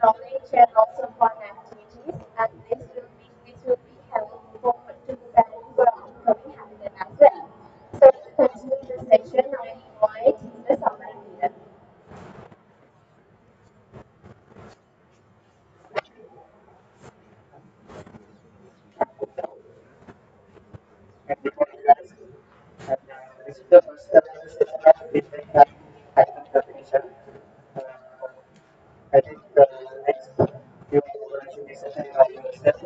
knowledge and also fun activities. And this will be helpful to prepare for upcoming hackathon as well. So to continue the session, I invite the summary leader. And before you guys, this is the first session of Fintech Hackathon definition. Uh, I think the next few should be session of yourself.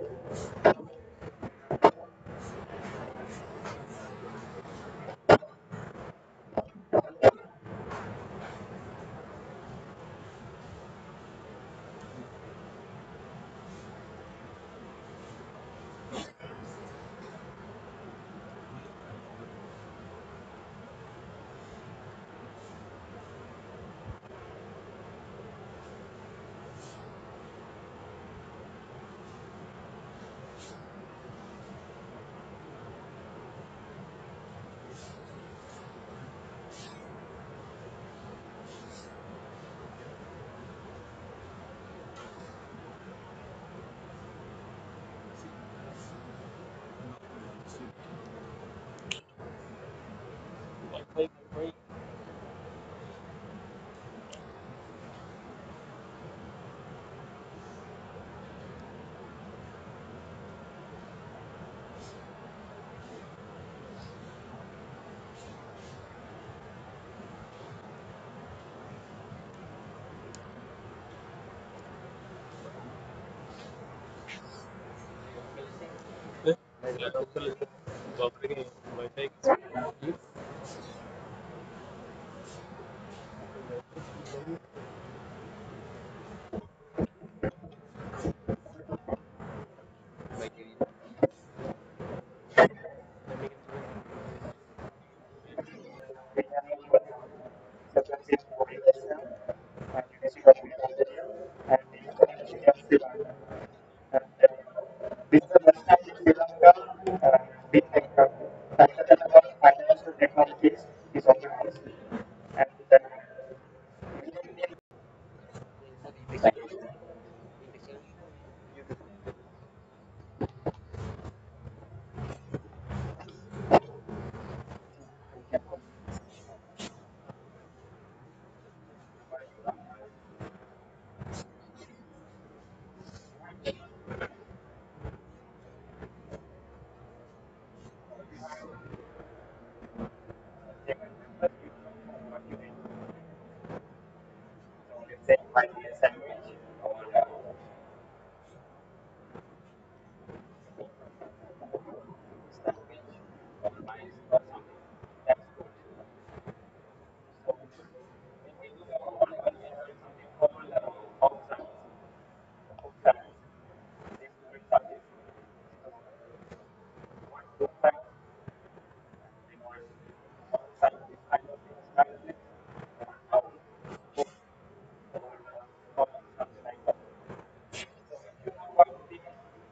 We have substantive motivation and using of material and the information of Sri Lanka. And this is the first time in Sri Lanka, Fintech hackathon about financial technologies is organized. And what you need. So let's say 5 years sandwich or sandwich or rice or something. That's good. So when we do all we have something called outside. Outside. This is something. So what outside because outside this kind of things currently how or something like that. So if you know what the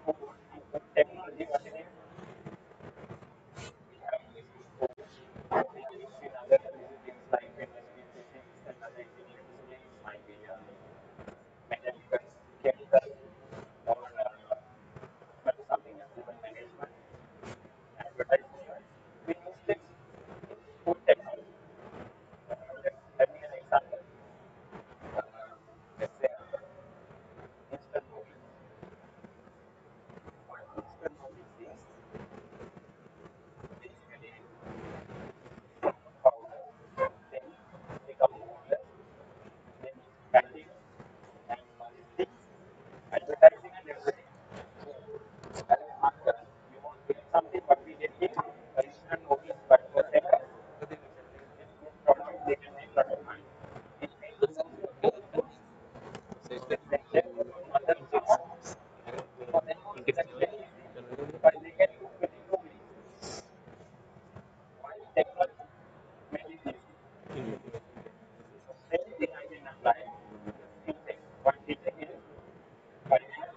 food technology what it is, we have used before. And we have used in other disciplines like chemistry, physics, and other engineering disciplines might be mechanical, chemical, or something else, even management, advertisement. We use this in food technology. Let me give an example. Uh, let's say instant noodles. What instant noodles is basically powder, then become noodles, then cutting and logistics, advertising and everything. So as a marketer, you want to get something what we get here, instant noodles, but for seconds, this good product they can make lot of money. It means they can go to other cities for them also that's very easy, but they can do within 2 minutes. Why technology made it easy? So same thing I can apply fintech. What fintech is? Finance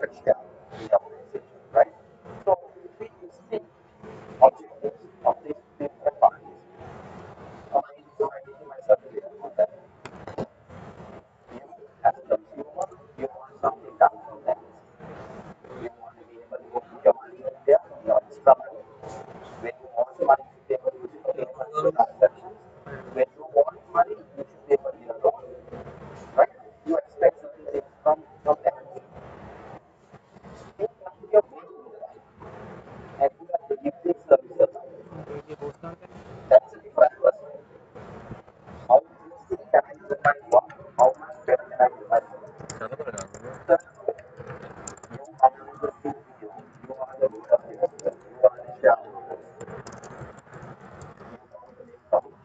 market share in the organization, right? So we see objectives of these different parties. I give myself clear on that. You, as a consumer, you want something done for them. You want to be able to put your money in there, your extra money. When you want money, you should be able to use it for payments and transactions. When you want money, you should be able to get a loan, right? You expect certain things from them. They come to your way to that, and you have to give these services. That's a different person. How easily can I use my work? How much better can I use my work? You are the CEO. You are the board of directors. You are the shareholders. You want to be public.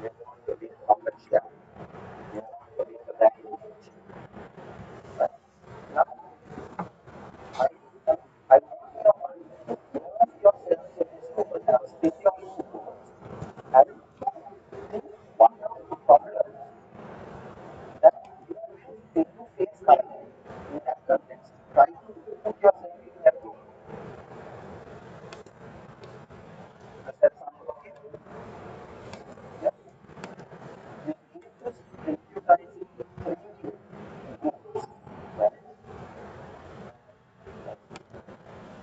You want to be market share. You want to be the language. Right? Now, I, I want your money. Move yourself to this open house. Pick your people. And think what are the problems that you face right now in that context. Try to put yourself in that role. Does that sound okay? Yeah. You need to utilize three rules. Right?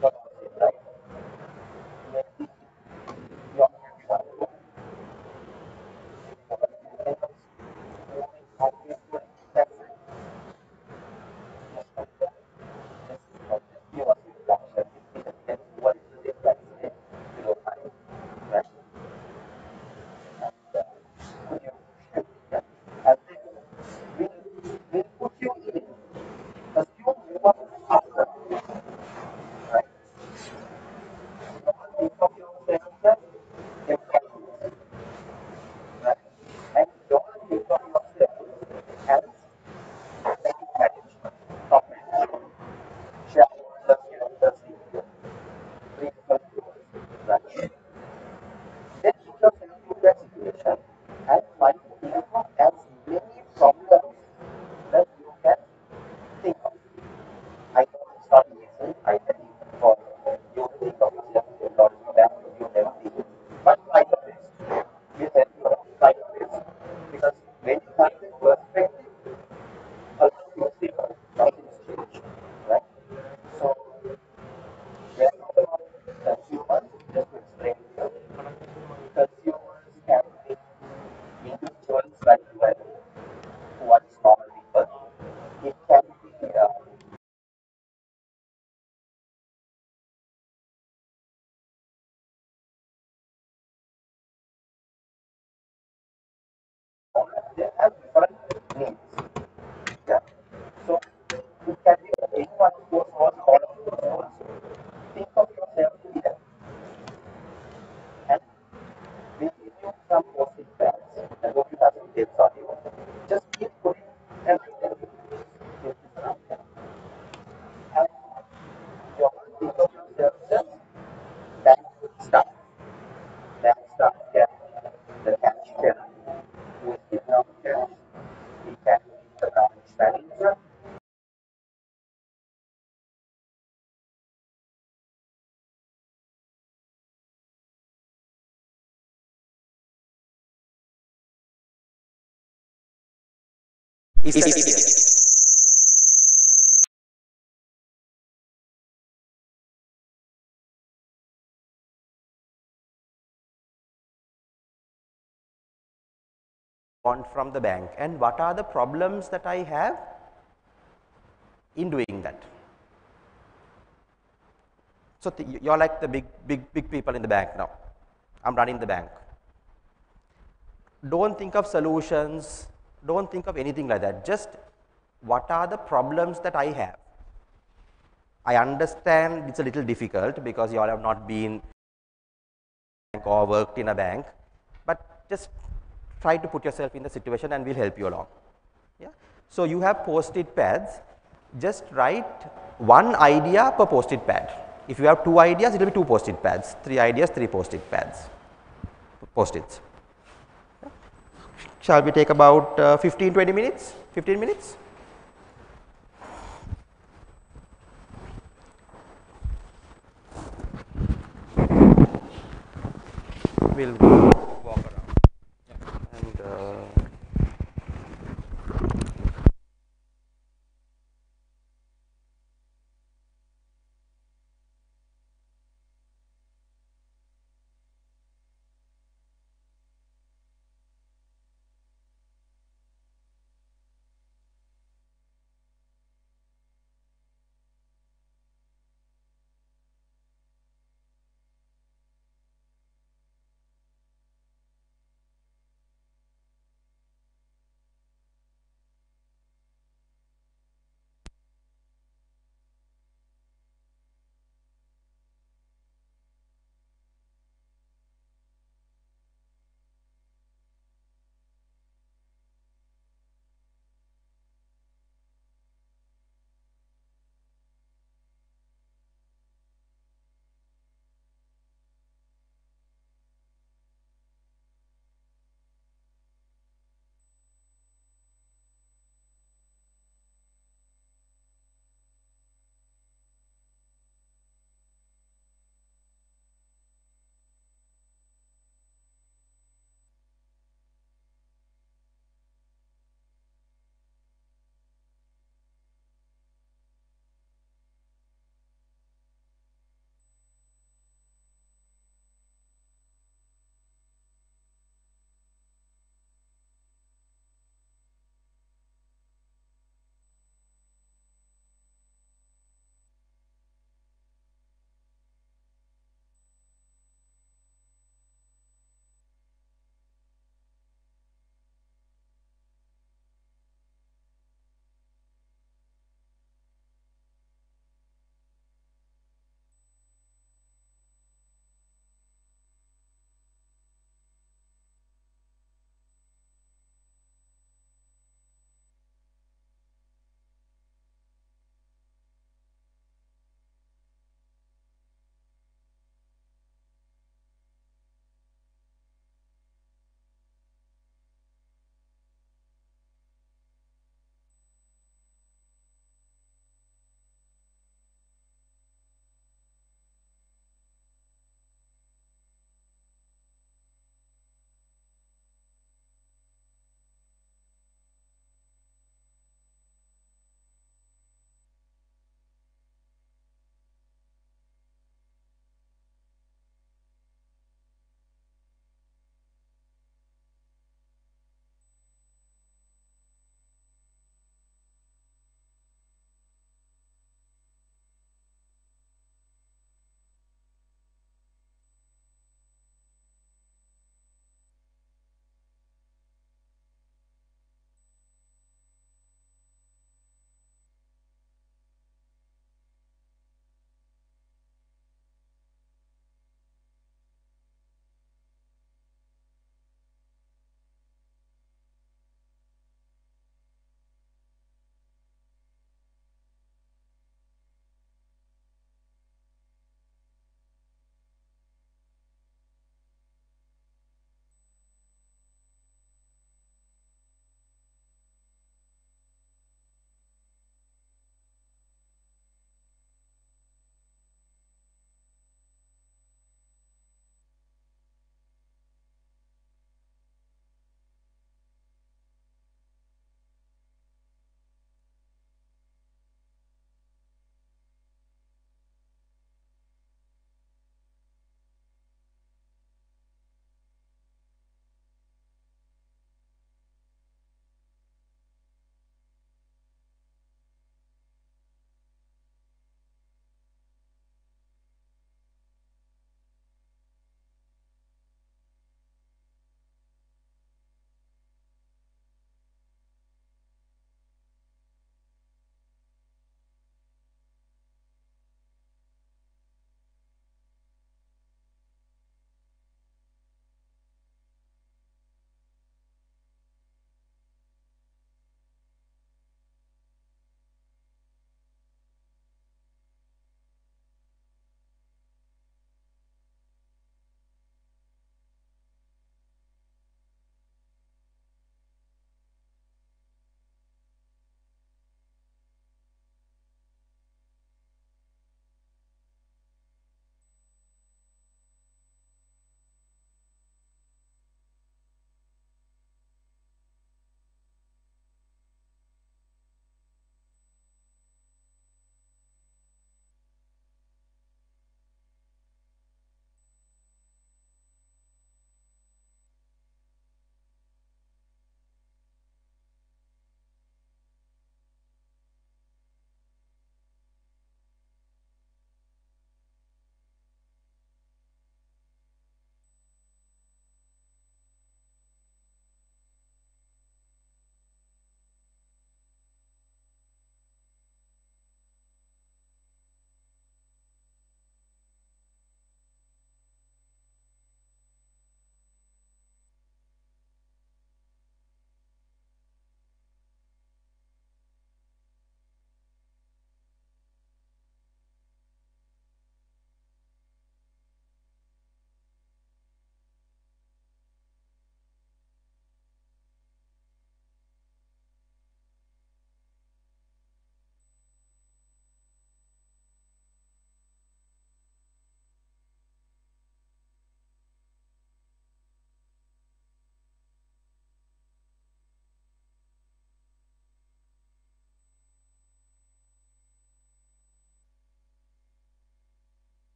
What was it, right? Maybe your control, moving obviously, that's you are that's what is the difference in below time, right? And when you shift, yeah, and then we'll put you in, assume you are after, right? Don't think of yourself as employees, right? And don't think of yourself as management, top management, shareholders, directors, CEO, principal viewers, right? Then put yourself in that situation and try to think of as many problems that you can think of. I know it's not easy. I think for you to think of yourself in order to that you never think. But try your best. You help you try your best. Because when you have this perspective, a lot of things differ, a lot of things change. Right? So we are talking about consumers, just to explain here. Consumers can be individuals like you and me, who are just normal people. It can be they have different needs. Yeah. So it can be anyone who knows all of those roles. Think of yourself to be them. And we give you some post-it pads. I hope you have some tips on you. Just keep putting everything in this around them. And you think of yourself just bank stuff. Bank stuff can the cash can with the cash. It can be the branch manager. Want from the bank and what are the problems that I have in doing that. So you're like the big people in the bank now. I'm running the bank. Don't think of solutions, don't think of anything like that. Just what are the problems that I have. I understand it's a little difficult because you all have not been or worked in a bank, but just try to put yourself in the situation and we'll help you along. Yeah. So you have post-it pads. Just write one idea per post-it pad. If you have 2 ideas, it will be 2 post-it pads. 3 ideas, 3 post-it pads. Post-its. Yeah. Shall we take about 15-20 minutes? 15 minutes? we'll walk around. And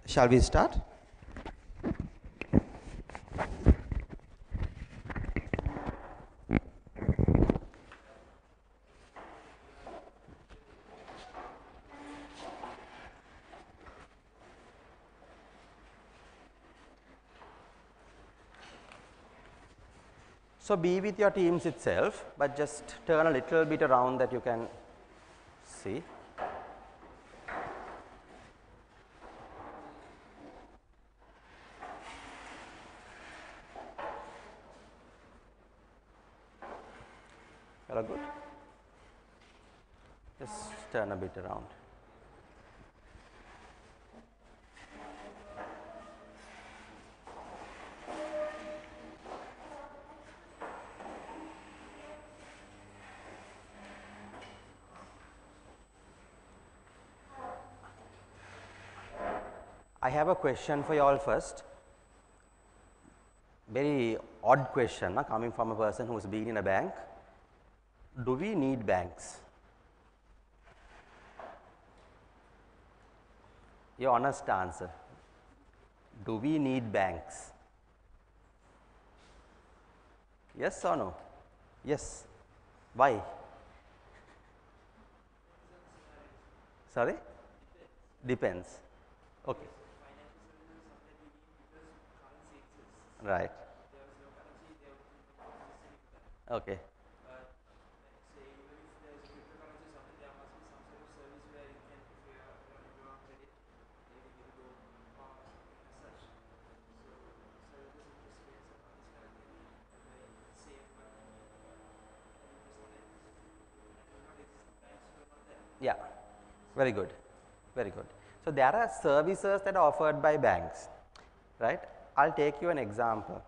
Shall we start? So be with your teams itself, but just turn a little bit around that you can see. Very good. Just turn a bit around. I have a question for you all first. Very odd question coming from a person who's been in a bank. Do we need banks? Your honest answer. Do we need banks? Yes or no? Yes. Why? Sorry? Depends. Okay. Right. Okay. Yeah, very good, very good. So there are services that are offered by banks, right? I'll take you an example.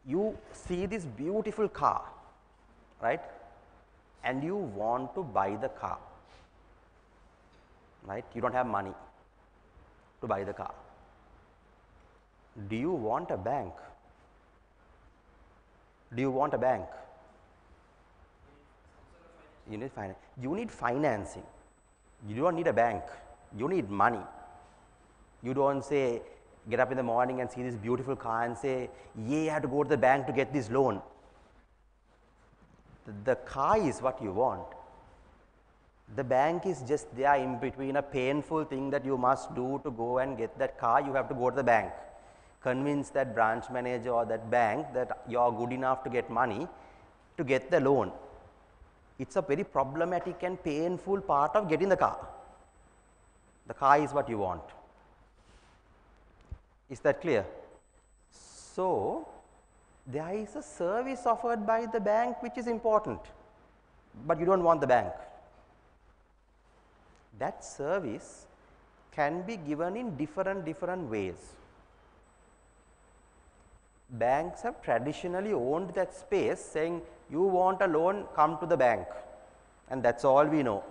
You see this beautiful car, right? And you want to buy the car, right? You don't have money to buy the car. Do you want a bank? Do you want a bank? You need finance. You need financing. You don't need a bank. You need money. You don't say, get up in the morning and see this beautiful car and say, yeah, I have to go to the bank to get this loan. The car is what you want. The bank is just there in between, a painful thing that you must do to go and get that car. You have to go to the bank. Convince that branch manager or that bank that you are good enough to get money to get the loan. It's a very problematic and painful part of getting the car. The car is what you want. Is that clear? So, there is a service offered by the bank which is important, but you don't want the bank. That service can be given in different ways. Banks have traditionally owned that space, saying, you want a loan, come to the bank, and that's all we know.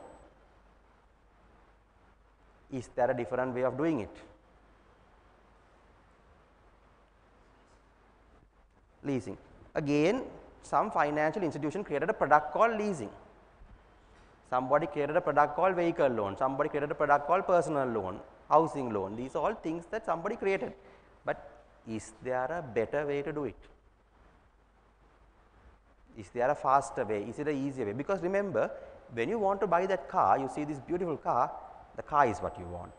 Is there a different way of doing it? Leasing. Again, some financial institution created a product called leasing. Somebody created a product called vehicle loan. Somebody created a product called personal loan, housing loan. These are all things that somebody created. But is there a better way to do it? Is there a faster way? Is it an easier way? Because remember, when you want to buy that car, you see this beautiful car, the car is what you want.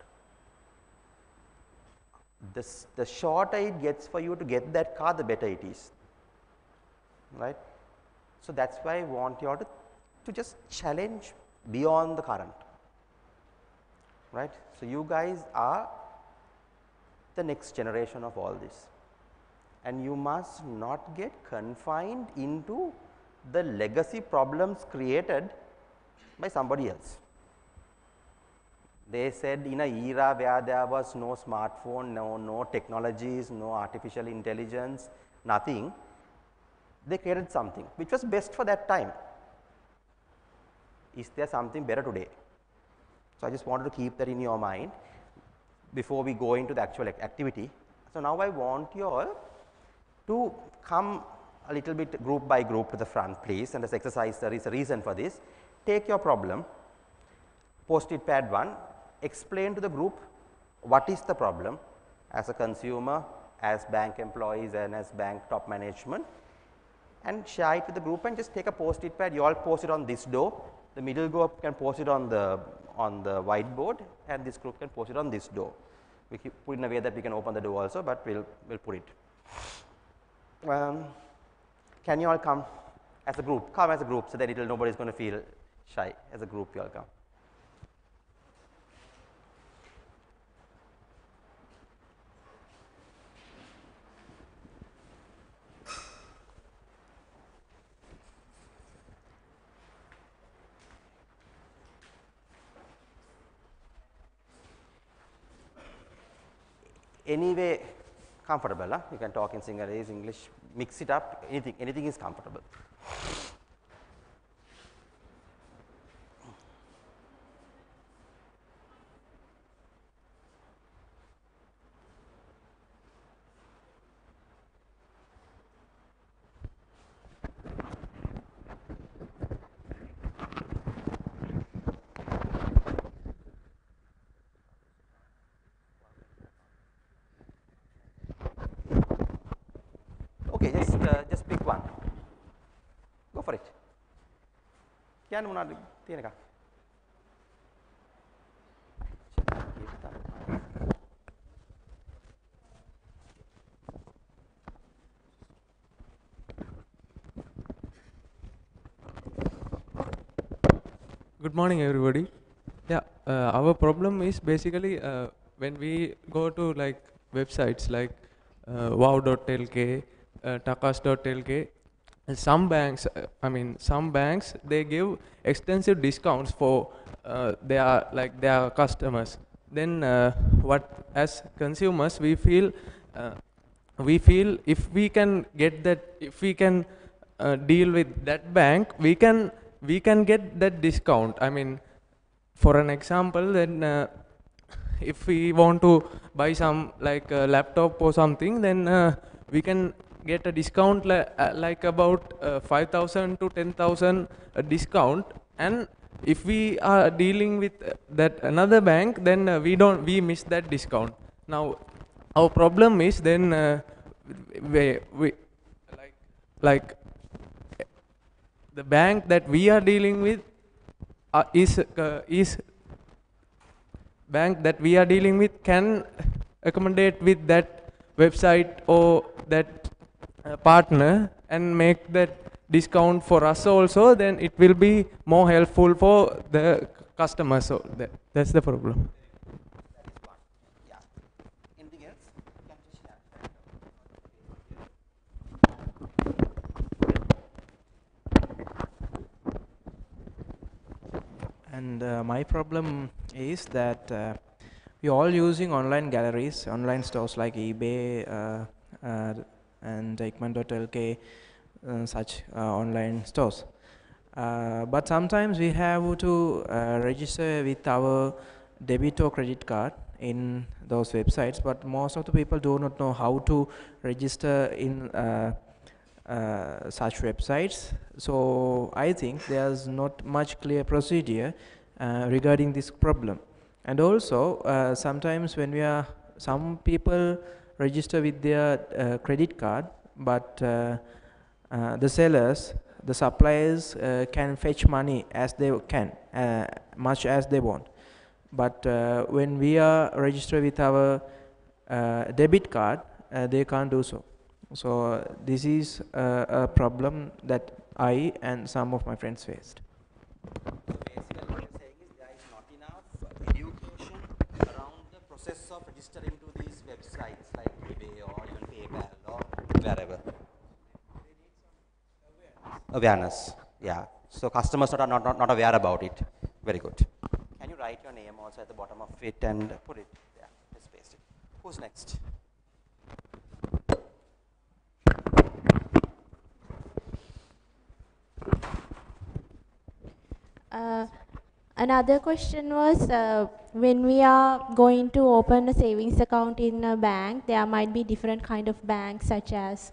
The shorter it gets for you to get that car, the better it is. Right? So that's why I want you all to just challenge beyond the current. Right? So you guys are the next generation of all this. And you must not get confined into the legacy problems created by somebody else. They said in an era where there was no smartphone, no technologies, no artificial intelligence, nothing, they created something which was best for that time. Is there something better today? So I just wanted to keep that in your mind before we go into the actual activity. So now I want you all to come a little bit group by group to the front, please. And this exercise, there is a reason for this. Take your problem, post-it pad 1, explain to the group what is the problem as a consumer, as bank employees and as bank top management, and share it with the group and just take a post-it pad. You all post it on this door, the middle group can post it on the whiteboard, and this group can post it on this door. We keep put in a way that we can open the door also, but we'll put it. Can you all come as a group? Come as a group, so that nobody is going to feel shy. As a group, you all come. Anyway, comfortable. Huh? You can talk in Sinhalese, English, mix it up. Anything is comfortable. Okay, just pick one. Go for it. Kya මොනවද තියෙන එකක්? Good morning, everybody. Yeah, our problem is basically when we go to like websites like wow.lk, takas.lk, some banks, some banks, they give extensive discounts for their customers. Then what as consumers we feel if we can get that, if we can deal with that bank, we can get that discount. I mean, for an example, then if we want to buy some like a laptop or something, then we can get a discount like about 5,000 to 10,000 discount. And if we are dealing with that another bank, then we miss that discount. Now our problem is then we like the bank that we are dealing with is bank that we are dealing with can accommodate with that website or that partner and make that discount for us also, then it will be more helpful for the customers. So that's the problem. Yeah. Anything else? And my problem is that we're all using online galleries, online stores like eBay and Ekman.lk, such online stores. But sometimes we have to register with our debit or credit card in those websites, but most of the people do not know how to register in such websites. So I think there's not much clear procedure regarding this problem. And also sometimes when some people register with their credit card, but the sellers, the suppliers can fetch money as they can, much as they want. But when we are registered with our debit card, they can't do so. So this is a problem that I and some of my friends faced. Basically, what you're saying is there is not enough education around the process of registering to these websites like eBay or even PayPal or wherever. Awareness, yeah. So customers are not aware about it. Very good. Can you write your name also at the bottom of it and put it? Yeah, just paste it. Who's next? Another question was, when we are going to open a savings account in a bank, there might be different kind of banks, such as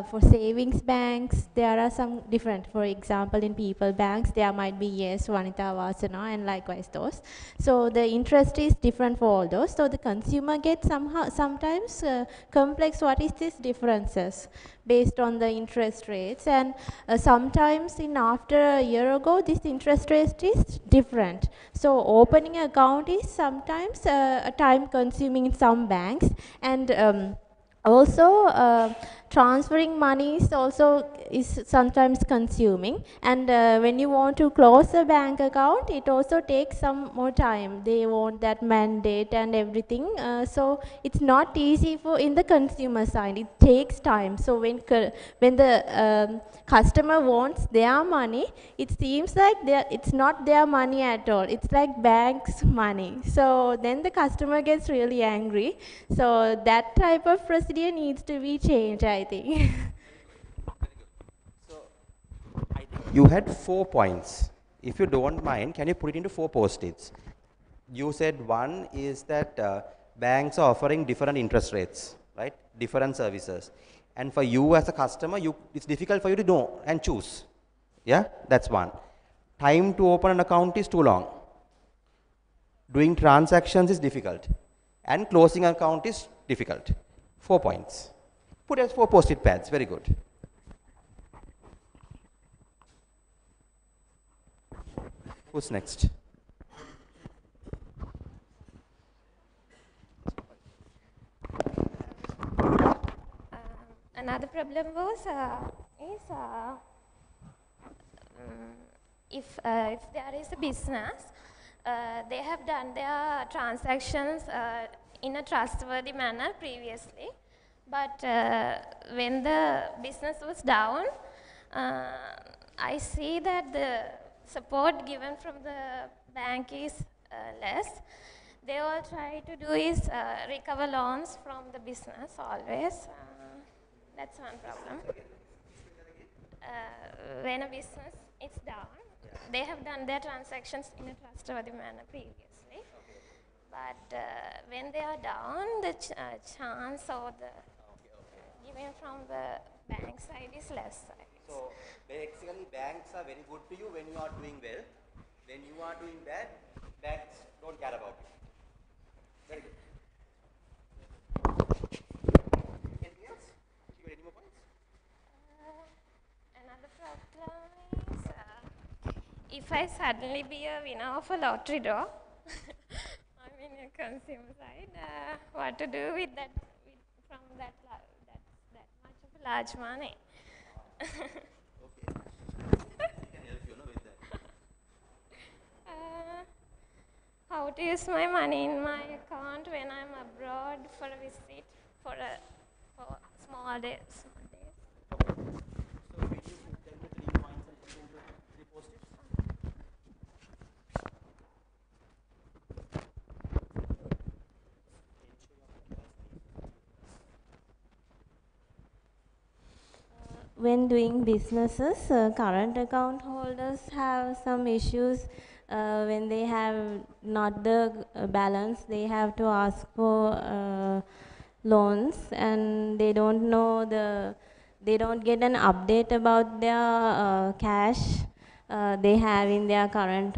for savings banks, there are some different. For example, in people banks, there might be Yes, Vanita, Vasana, and likewise those. So the interest is different for all those. So the consumer gets sometimes complex. What is these differences based on the interest rates? And sometimes in after a year ago, this interest rate is different. So opening an account is sometimes a time consuming in some banks, and also transferring money is sometimes consuming, and when you want to close a bank account, it also takes some more time. They want that mandate and everything, so it's not easy for in the consumer side. It takes time. So when the customer wants their money, it seems like it's not their money at all. It's like bank's money. So then the customer gets really angry. So that type of procedure needs to be changed, I think. So I think you had 4 points. If you don't mind, can you put it into 4 post-its? You said one is that banks are offering different interest rates, right? Different services. And for you as a customer, it's difficult for you to know and choose. Yeah, that's one. Time to open an account is too long. Doing transactions is difficult. And closing an account is difficult. 4 points. Put as 4 post-it pads. Very good. Who's next? Another problem was if there is a business, they have done their transactions in a trustworthy manner previously, but when the business was down, I see that the support given from the bank is less. They all try to do is recover loans from the business always. That's one problem. When a business is down, they have done their transactions in a trustworthy manner previously. But when they are down, the chance or the given from the bank side is less. So basically, banks are very good to you when you are doing well. When you are doing bad, banks don't care about you. Very good. Anything else? You got any more points? Another problem is if I suddenly be a winner of a lottery draw, I'm in a consumer side, what to do with that, from that much of a large money? Okay. I can help you with that. How to use my money in my account when I'm abroad for a visit for small days. So will you tell me 3 points and put into 3 post-its? When doing businesses, current account holders have some issues when they have not the balance. They have to ask for loans, and they don't know they don't get an update about their cash they have in their current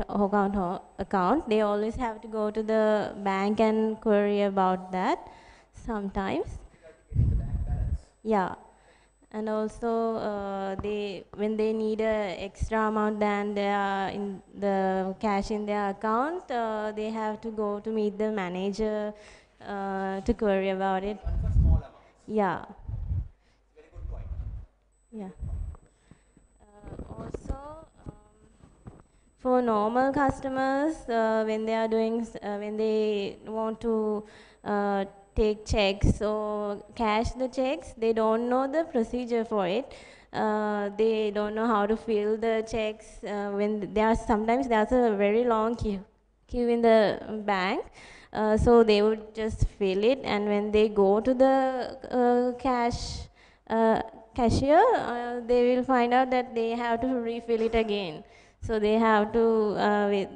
account. They always have to go to the bank and query about that sometimes. Yeah. And also, when they need a extra amount than they are in the cash in their account, they have to go to meet the manager to query about it. For small amounts. Yeah. Very good point. Yeah. Also, for normal customers, when they are when they want to take checks or cash the checks, they don't know the procedure for it. They don't know how to fill the checks. When sometimes there's a very long queue in the bank. So they would just fill it, and when they go to the cashier, they will find out that they have to refill it again. So they have to,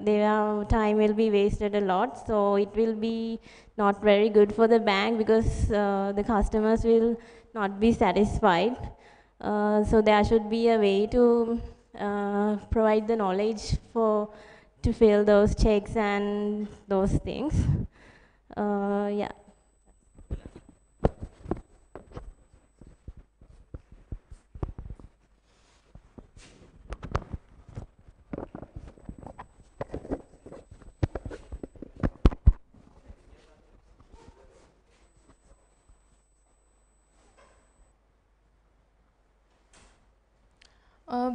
their time will be wasted a lot. So it will be not very good for the bank because the customers will not be satisfied. So there should be a way to provide the knowledge for to fill those checks and those things. Yeah.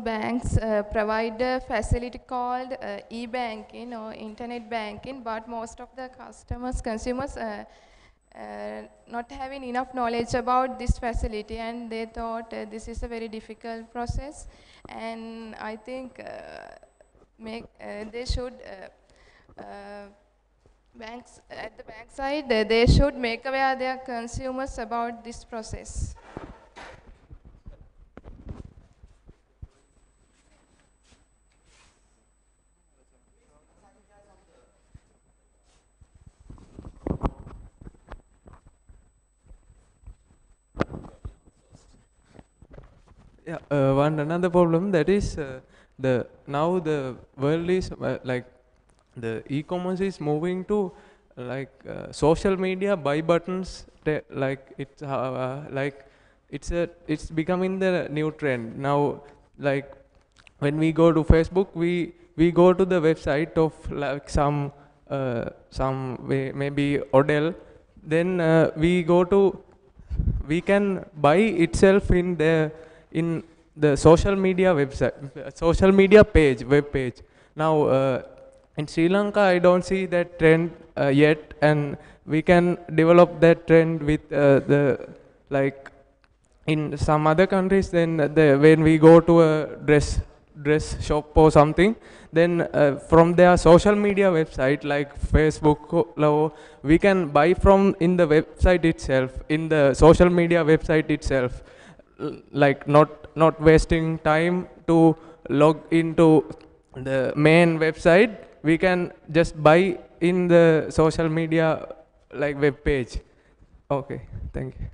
Banks provide a facility called e-banking or internet banking, but most of the consumers not having enough knowledge about this facility, and they thought this is a very difficult process, and I think they should banks at the bank side they should make aware their consumers about this process. Yeah, one another problem that is the now the world is like the e-commerce is moving to like social media buy buttons like it's like it's becoming the new trend now. Like when we go to Facebook, we go to the website of like some way, maybe Odell, then we can buy itself in the social media website, social media page, web page. Now in Sri Lanka, I don't see that trend yet, and we can develop that trend with the like in some other countries. Then when we go to a dress shop or something, then from their social media website like Facebook, we can buy from in the website itself, in the social media website itself, like not wasting time to log into the main website. We can just buy in the social media like web page. Okay, thank you.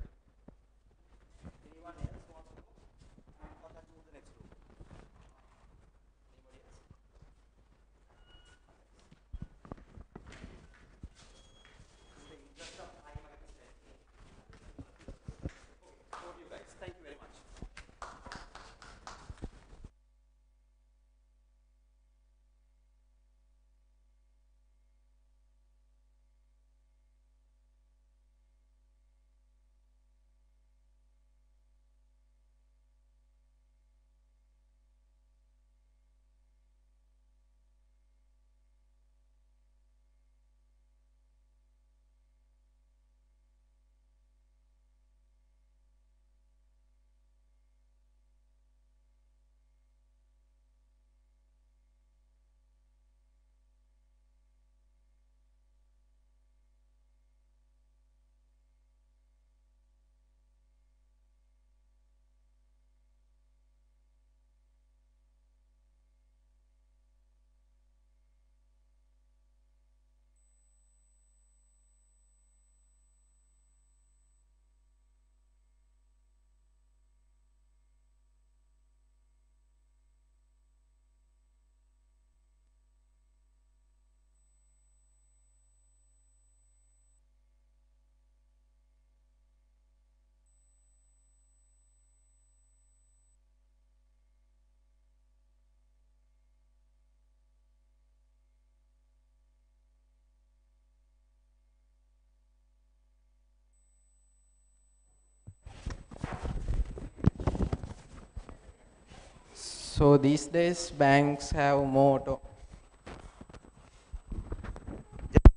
So these days banks have more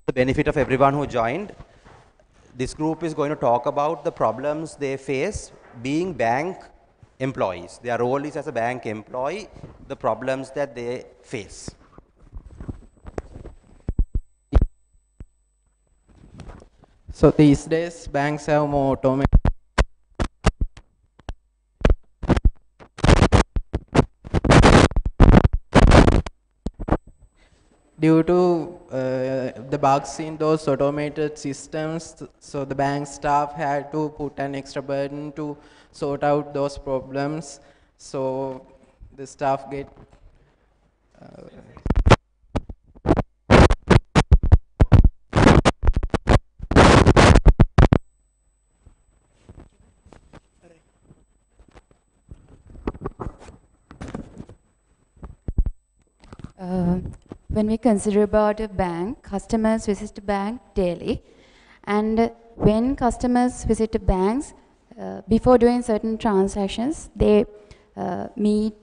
The benefit of everyone who joined, this group is going to talk about the problems they face being bank employees. Their role is as a bank employee, the problems that they face. So these days banks have more automation. due to the bugs in those automated systems, so the bank staff had to put an extra burden to sort out those problems. So the staff get Uh, when we consider about a bank, customers visit the bank daily, and when customers visit the banks, before doing certain transactions, they meet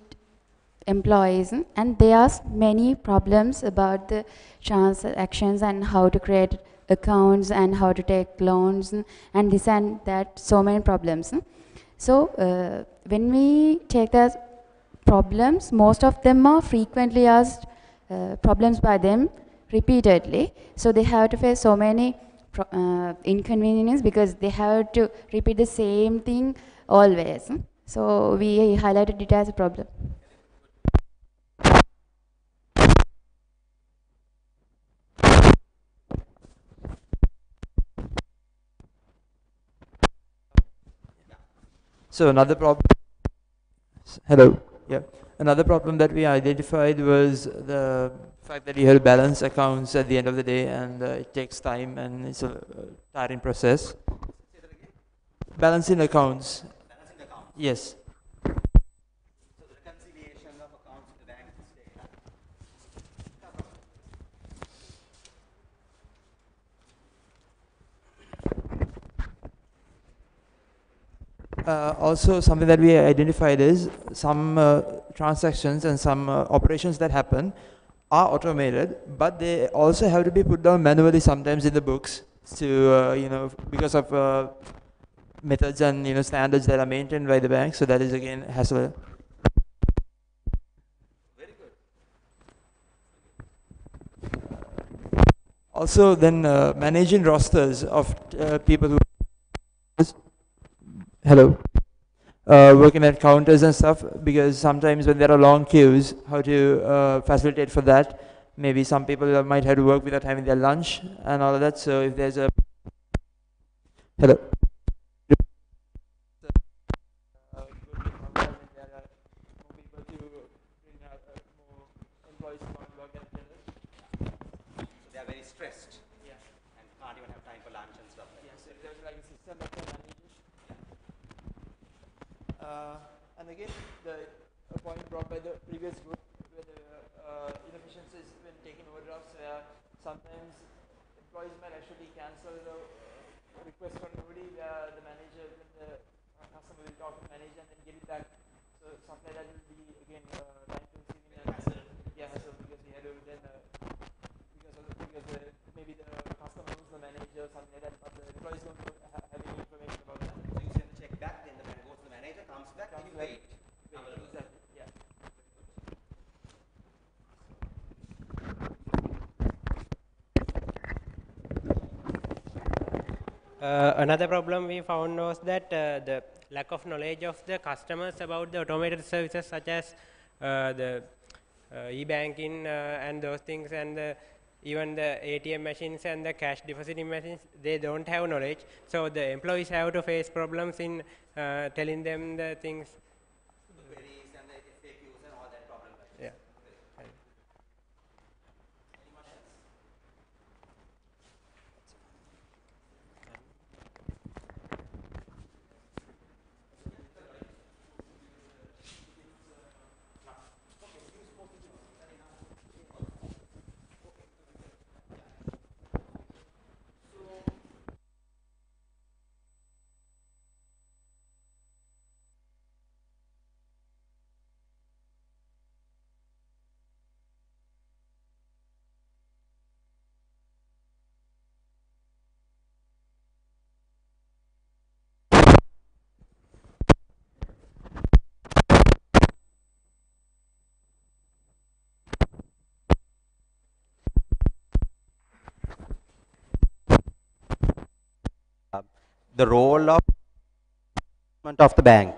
employees and they ask many problems about the transactions and how to create accounts and how to take loans and this and that, so many problems. So when we take the problems, most of them are frequently asked problems by them repeatedly. So they have to face so many inconvenience because they have to repeat the same thing always. So we highlighted it as a problem. So another problem. Hello. Yeah. Another problem that we identified was the fact that you have to balance accounts at the end of the day, and it takes time and it's a tiring process. Balancing accounts. Balancing accounts. Yes. So the reconciliation of accounts with the bank is taking time. Also, something that we identified is some transactions and some operations that happen are automated, but they also have to be put down manually sometimes in the books to, because of methods and standards that are maintained by the bank. So that is again hassle. Very good. Also, then managing rosters of people who working at counters and stuff, because sometimes when there are long queues, how to facilitate for that. Maybe some people might have to work without having their lunch and all of that. So if there's a They are very stressed. Yeah. And can't even have time for lunch and stuff like that. Yes, if there's like a system that can manage it. And again, a point brought by the previous group where the inefficiencies when taking overdrafts, where sometimes employees might actually cancel the request from nobody, where the manager, when the customer will talk to the manager and then get it back. So something like that will be again time consuming and hassle. Yeah, hassle, because we had to then because maybe the customer knows the manager or something like that, but the employees don't have any information about that. So you send the check back, then the bank goes to the manager, comes back, and you wait. Exactly. Yeah. Another problem we found was that the lack of knowledge of the customers about the automated services such as the e-banking and those things, and even the ATM machines and the cash depositing machines, they don't have knowledge. So the employees have to face problems in telling them the things. The queries and the FAQs and all that problem. Yeah. Anyone else? The role of the bank,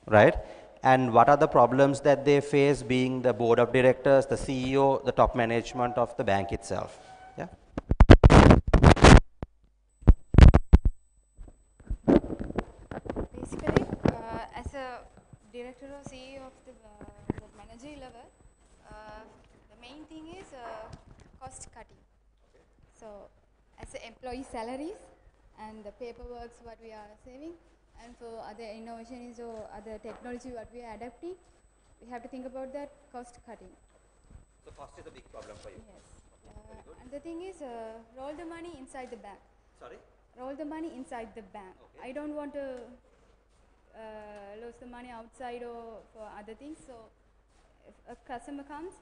right? and what are the problems that they face, being the board of directors, the CEO, the top management of the bank itself. Yeah. Basically, as a director or CEO of the managerial level, the main thing is cost cutting. So, as the employee salaries and the paperwork what we are saving, and for other innovations or other technology what we are adapting, we have to think about that cost cutting. So cost is a big problem for you. Yes. And the thing is, roll the money inside the bank. Sorry? Roll the money inside the bank. Okay. I don't want to lose the money outside or for other things. So if a customer comes,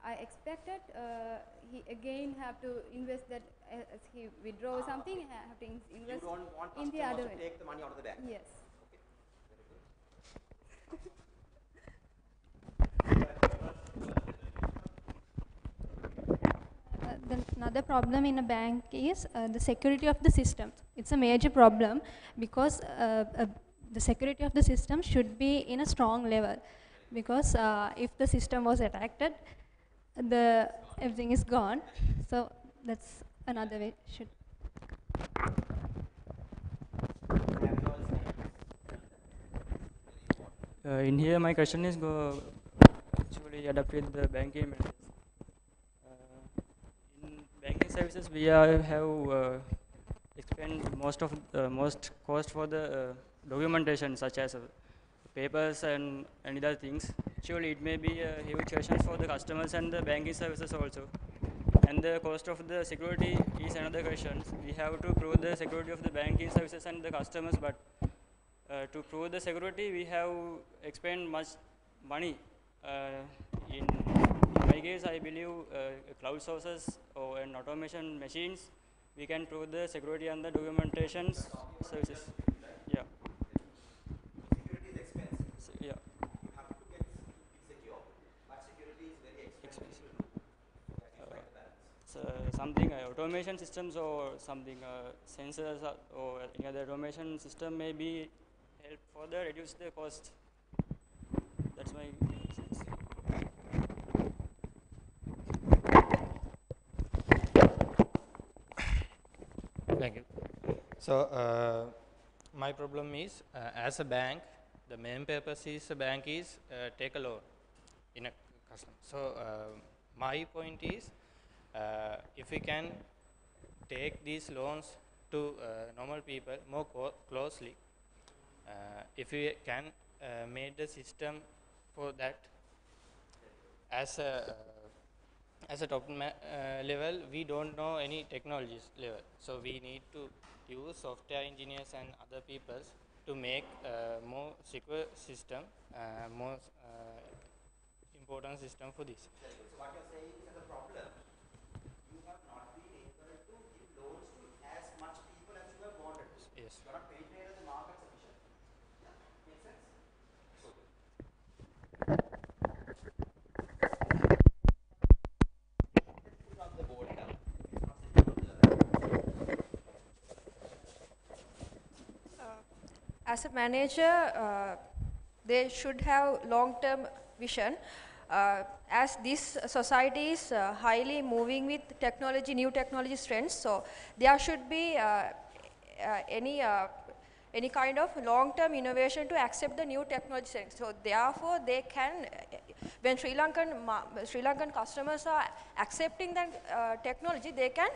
I expect that he again have to invest that as he withdraw something, okay. have to invest You don't want in the other customers to way. take the money out of the bank. Yes. Another problem in a bank is the security of the system. It's a major problem because the security of the system should be in a strong level, because if the system was attacked, everything is gone. So that's another way. In here, my question is actually adapt with the banking managers. In banking services, we have expend most cost for the documentation, such as papers and other things. Actually, it may be a huge question for the customers and the banking services also. And the cost of the security is another question. We have to prove the security of the banking services and the customers, but to prove the security, we have expend much money. In my case, I believe cloud sources or and automation machines, we can prove the security and the documentation services. Yeah. Security is expensive. So, yeah. You have to get secure, but security is very expensive to do. That's the balance. So something automation systems or something sensors or any other automation system may be help further reduce the cost. That's my sense. Thank you. So my problem is as a bank, the main purpose is a bank is take a loan in a customer. So my point is if we can take these loans to normal people more closely, if we can make the system for that as a top level, we don't know any technologies level. So we need to use software engineers and other people to make more secure system, more important system for this. So what you're saying is as a problem, you have not been able to give loans to as much people as you have wanted. Yes. You are not penetrated the market sufficiently. Yeah. Makes sense? As a manager, they should have long-term vision. As this society is highly moving with technology, new technology trends, so there should be any kind of long-term innovation to accept the new technology trends. So therefore, they can, when Sri Lankan customers are accepting that technology, they can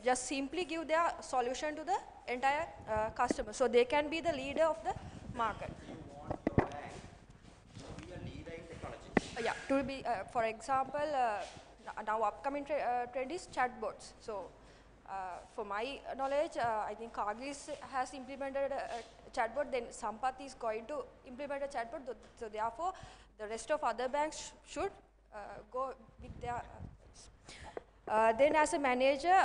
just simply give their solution to the entire customer. So they can be the leader of the market. You want your bank to be a leader in technology. Yeah, to be, for example, now upcoming trend is chatbots. So for my knowledge, I think Kagis has implemented a chatbot, then Sampath is going to implement a chatbot. So therefore, the rest of other banks should go with their then as a manager,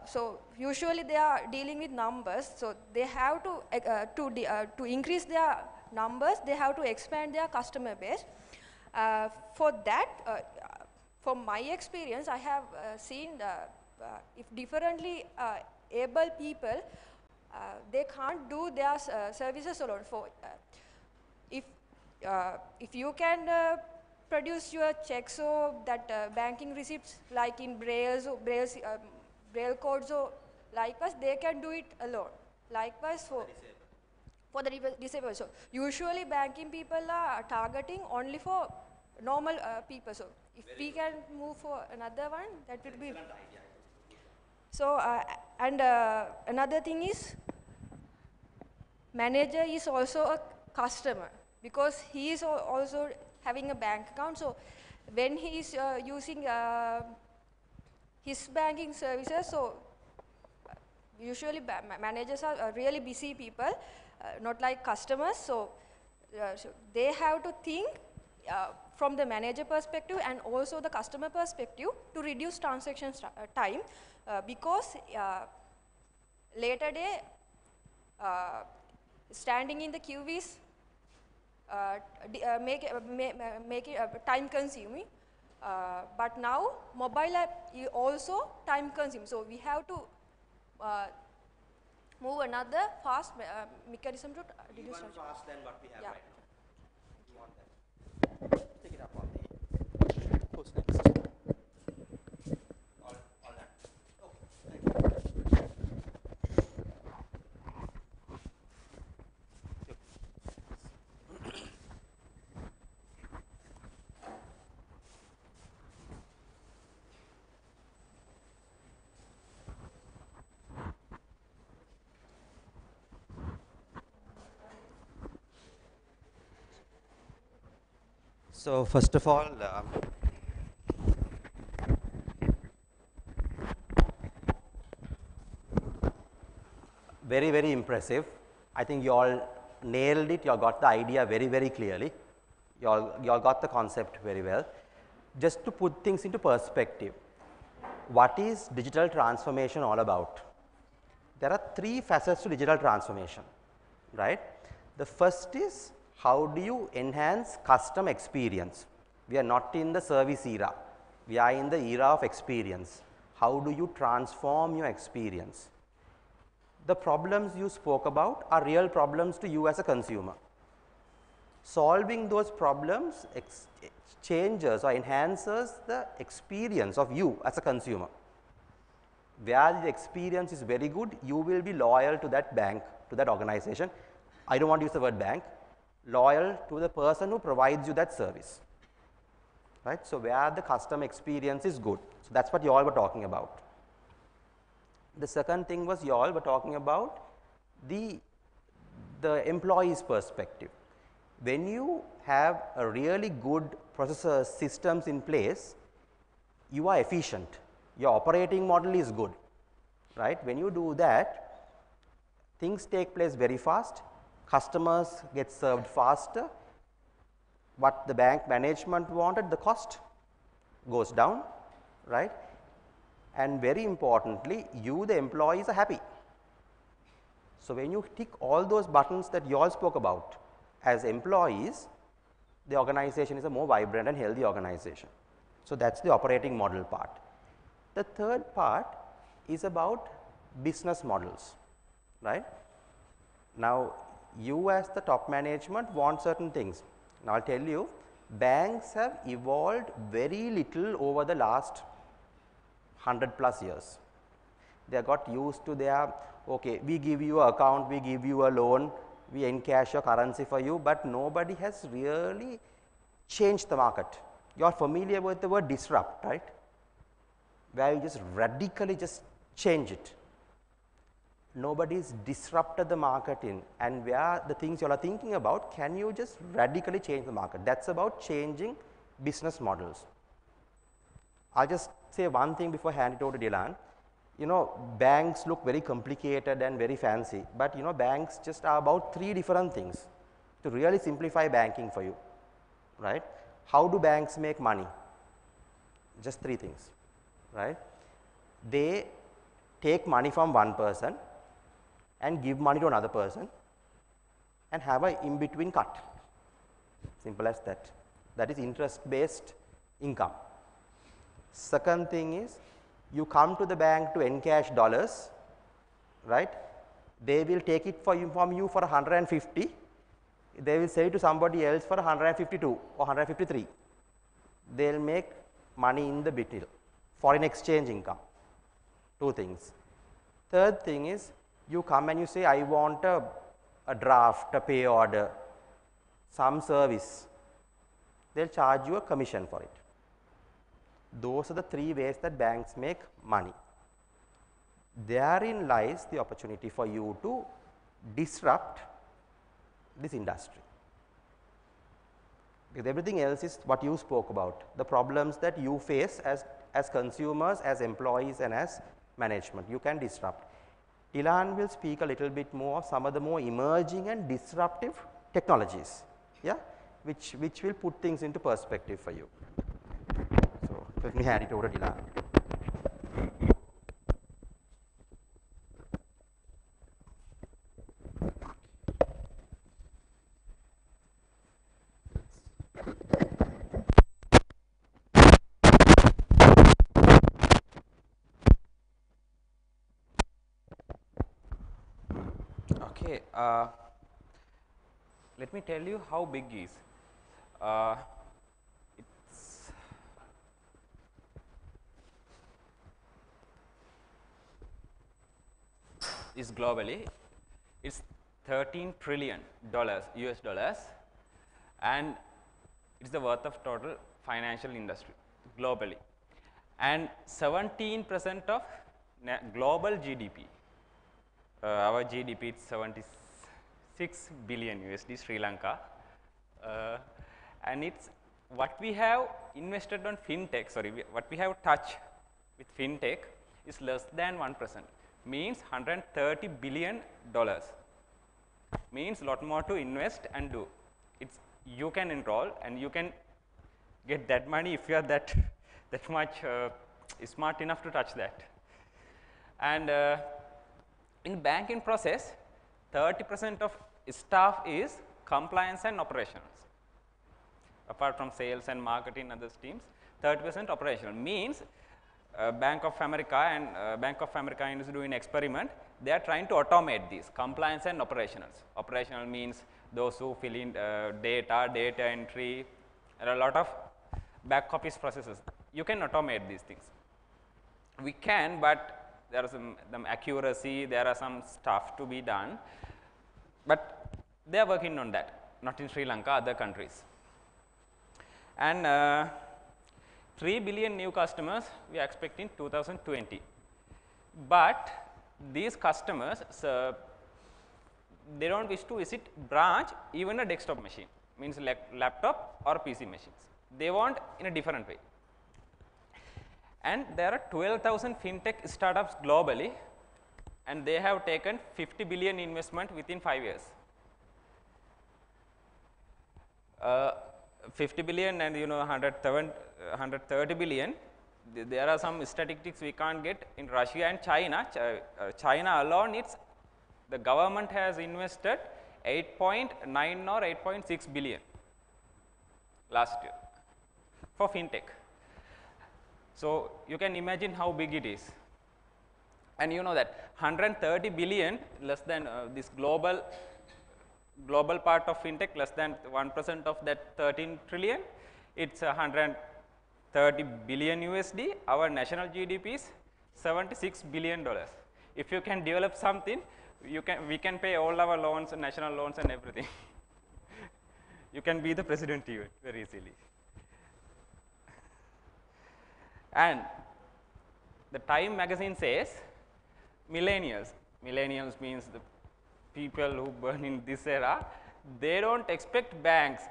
so usually they are dealing with numbers, so they have to increase their numbers, they have to expand their customer base. For that, from my experience, I have seen if differently able people, they can't do their services alone. For if if you can produce your checks or that banking receipts like in braille codes or likewise, they can do it alone. Likewise for the disabled. So usually banking people are targeting only for normal people. So if we can move for another one, that would be. So and another thing is, manager is also a customer because he is also having a bank account. So when he is using his banking services, so usually managers are really busy people, not like customers. So they have to think from the manager perspective and also the customer perspective to reduce transaction time, because later day standing in the queue is make it time consuming, but now mobile app is also time consuming. So we have to move another fast mechanism to reduce even fast than what we have yeah. right now. You want that? Take it up on the. Who's next? All done. Okay. So first of all, very, very impressive. I think you all nailed it. You all got the idea very, very clearly. You all got the concept very well. Just to put things into perspective, what is digital transformation all about? There are three facets to digital transformation, right? The first is, how do you enhance customer experience? We are not in the service era. We are in the era of experience. How do you transform your experience? The problems you spoke about are real problems to you as a consumer. Solving those problems changes or enhances the experience of you as a consumer. Where the experience is very good, you will be loyal to that bank, to that organization. I don't want to use the word bank, loyal to the person who provides you that service, right? So where the customer experience is good. So that's what you all were talking about. The second thing was, you all were talking about the employee's perspective. When you have a really good processor systems in place, you are efficient. Your operating model is good, right? When you do that, things take place very fast. Customers get served faster. What the bank management wanted, the cost goes down, right? And very importantly, you, the employees, are happy. So when you tick all those buttons that you all spoke about, as employees, the organization is a more vibrant and healthy organization. So that's the operating model part. The third part is about business models, right? Now, you as the top management want certain things. Now, I'll tell you, banks have evolved very little over the last 100+ years. They got used to their, okay, we give you an account, we give you a loan, we encash your currency for you, but nobody has really changed the market. You are familiar with the word disrupt, right? Where you just radically just change it. Nobody's disrupted the market in, and where the things you all are thinking about, can you just radically change the market? That's about changing business models. I'll just say one thing before I hand it over to Dylan. You know, banks look very complicated and very fancy, but you know, banks just are about three different things to really simplify banking for you, right? How do banks make money? Just three things, right? They take money from one person and give money to another person and have a in-between cut. Simple as that. That is interest-based income. Second thing is, you come to the bank to encash dollars, right? They will take it from you for 150 They will sell to somebody else for 152 or 153. They will make money in the middle, foreign exchange income. Two things. Third thing is, you come and you say, I want a draft, a pay order, some service. They'll charge you a commission for it. Those are the three ways that banks make money. Therein lies the opportunity for you to disrupt this industry. Because everything else is what you spoke about, the problems that you face as consumers, as employees and as management, you can disrupt. Ilan will speak a little bit more of some of the more emerging and disruptive technologies, yeah, which will put things into perspective for you. So, let me hand it over to Ilan. Okay, let me tell you how big is. It's globally, it's $13 trillion US dollars, and it's the worth of total financial industry globally, and 17% of global GDP. Our GDP is 76 billion USD, Sri Lanka, and it's what we have invested on fintech, what we have touched with fintech is less than 1%, means $130 billion, means a lot more to invest and do. It's, you can enroll and you can get that money if you are that much smart enough to touch that. And in banking process, 30% of staff is compliance and operations. Apart from sales and marketing and other teams, 30% operational, means Bank of America and Bank of America is doing experiment. They are trying to automate these compliance and operationals. Operational means those who fill in data entry, and a lot of back office processes. You can automate these things. We can, but there is some accuracy, there are some stuff to be done, but they are working on that, not in Sri Lanka, other countries. And 3 billion new customers we are expecting 2020. But these customers, they don't wish to visit branch, even a desktop machine, means like laptop or PC machines. They want in a different way. And there are 12,000 fintech startups globally, and they have taken 50 billion investment within 5 years. 50 billion and 130 billion, there are some statistics we can't get in Russia and China. China alone, the government has invested 8.9 or 8.6 billion last year for fintech. So you can imagine how big it is. And you know that 130 billion, less than this global part of fintech, less than 1% of that 13 trillion, it's 130 billion USD. Our national GDP is $76 billion. If you can develop something, we can pay all our loans, national loans and everything. You can be the president even very easily. And the Time magazine says millennials means the people who born in this era, they don't expect banks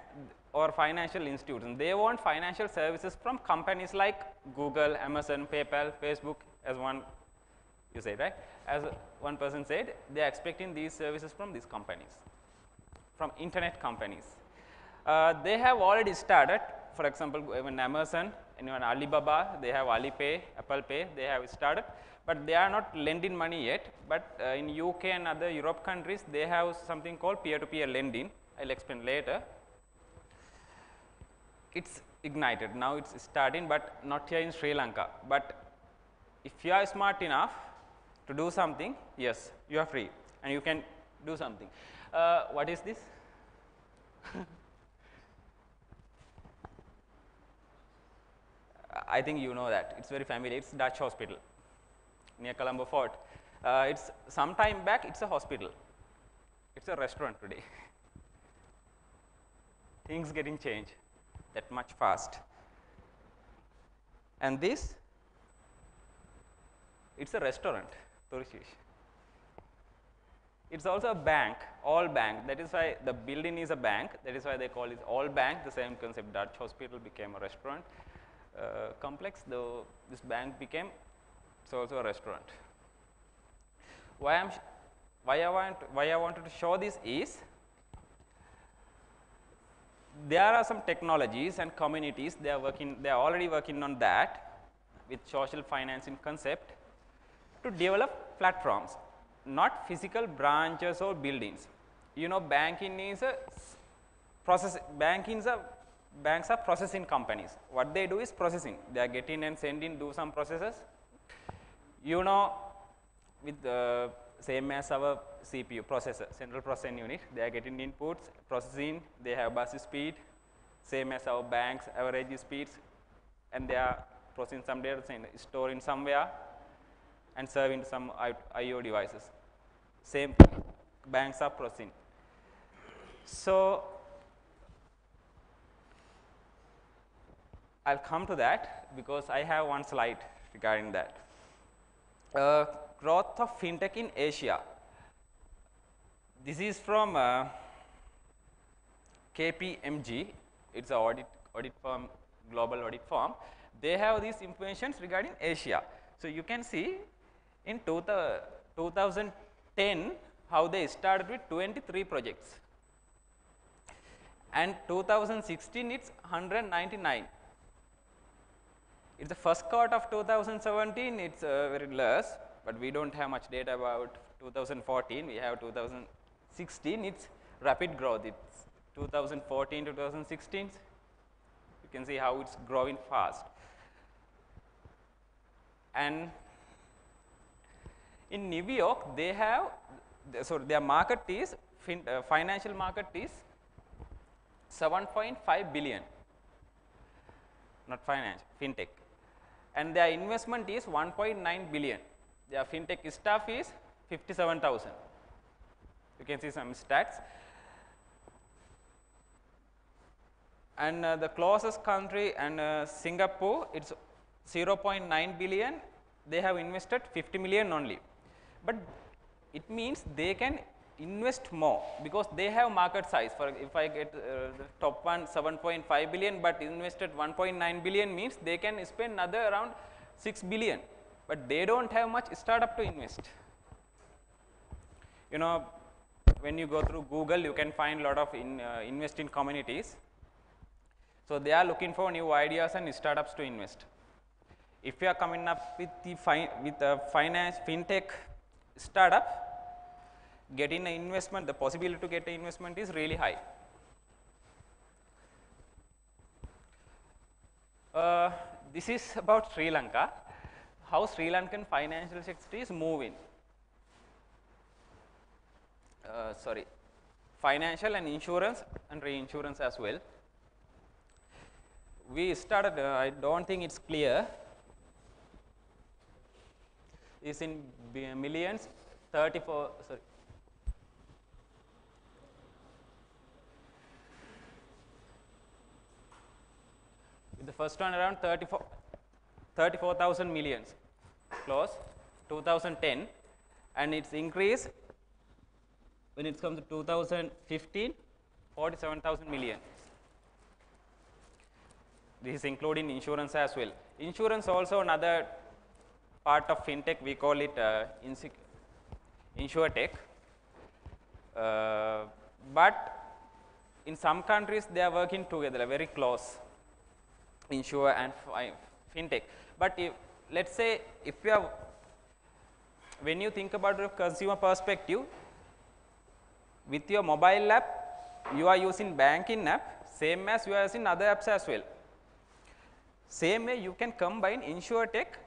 or financial institutions. They want financial services from companies like Google, Amazon, PayPal, Facebook, as one you said, right? As one person said, they are expecting these services from these companies, from internet companies. They have already started, for example, even Amazon, even Alibaba, they have Alipay, Apple Pay, they have started, but they are not lending money yet. But in UK and other Europe countries, they have something called peer-to-peer lending. I'll explain later. It's ignited, now it's starting, but not here in Sri Lanka. But if you are smart enough to do something, yes, you are free and you can do something. What is this? I think you know that. It's very familiar. It's Dutch Hospital near Colombo Fort. It's some time back, it's a hospital. It's a restaurant today. Things getting changed that much fast. And this, it's a restaurant, Turishish. It's also a bank, all bank. That is why the building is a bank. That is why they call it all bank. The same concept. Dutch Hospital became a restaurant complex. Though this bank became, it's also a restaurant. Why I wanted to show this is there are some technologies and communities. They are already working on that with social financing concept to develop platforms, not physical branches or buildings. You know, banking is a process. Banks are processing companies. What they do is processing. They are getting and sending, do some processes. You know, with the same as our CPU processor, central processing unit, they are getting inputs, processing. They have bus speed, same as our banks average speeds, and they are processing some data, storing somewhere, and serving some I/O devices. Same banks are processing. So I'll come to that because I have one slide regarding that. Growth of fintech in Asia. This is from KPMG. It's an audit firm, global audit firm. They have these information regarding Asia. So you can see in 2010 how they started with 23 projects, and 2016 it's 199. It's the first quarter of 2017. It's very less, but we don't have much data about 2014. We have 2016. It's rapid growth. It's 2014 to 2016. You can see how it's growing fast. And in New York, they have, so their market is, financial market is 7.5 billion, not finance, fintech. And their investment is 1.9 billion. Their fintech staff is 57,000. You can see some stats. And the closest country, and Singapore, it's 0.9 billion. They have invested 50 million only. But it means they can invest more because they have market size. For if I get the top one 7.5 billion, but invested 1.9 billion means they can spend another around 6 billion. But they don't have much startup to invest. You know, when you go through Google, you can find a lot of investing communities. So they are looking for new ideas and startups to invest. If you are coming up with the finance fintech startup, getting an investment, the possibility to get an investment is really high. This is about Sri Lanka, how Sri Lankan financial sector is moving. Financial and insurance and reinsurance as well. We started, I don't think it's clear, is in millions, 34, sorry. The first one around 34,000 millions, close 2010, and its increase when it comes to 2015, 47,000 million. This is including insurance as well. Insurance also another part of fintech. We call it insurtech. But in some countries they are working together, very close. Insure and fintech. But if, let's say if you have, when you think about the consumer perspective, with your mobile app you are using banking app same as you are using other apps as well. Same way you can combine insurtech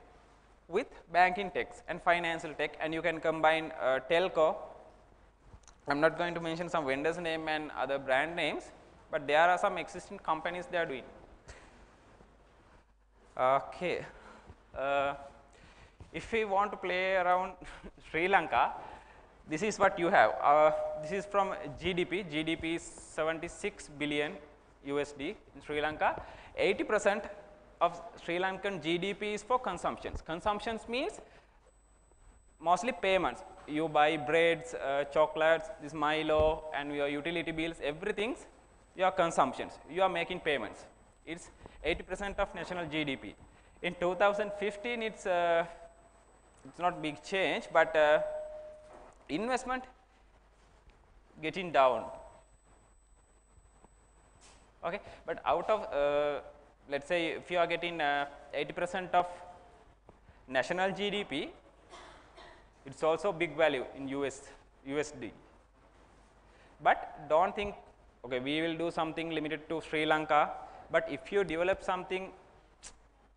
with banking tech and financial tech, and you can combine telco. I am not going to mention some vendors name and other brand names. but there are some existing companies they are doing. Okay. If we want to play around Sri Lanka, this is what you have. This is from GDP. GDP is 76 billion USD in Sri Lanka. 80% of Sri Lankan GDP is for consumptions. Consumptions means mostly payments. You buy breads, chocolates, this Milo, and your utility bills, everything's your consumptions. You are making payments. It's 80% of national GDP. In 2015, it's not big change, but investment getting down. Okay, but out of let's say if you are getting 80% of national GDP, it's also big value in USD. But don't think, okay, we will do something limited to Sri Lanka. But if you develop something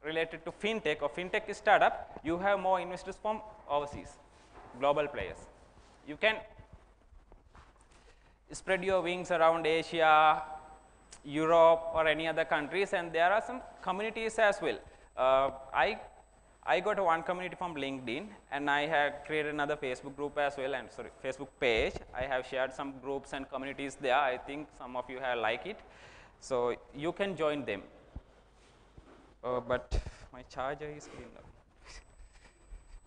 related to fintech or fintech startup, you have more investors from overseas, global players. You can spread your wings around Asia, Europe, or any other countries, and there are some communities as well. I got one community from LinkedIn, and I have created another Facebook group as well, and sorry, Facebook page. I have shared some groups and communities there. I think some of you have liked it, so you can join them. But my charger is clean now.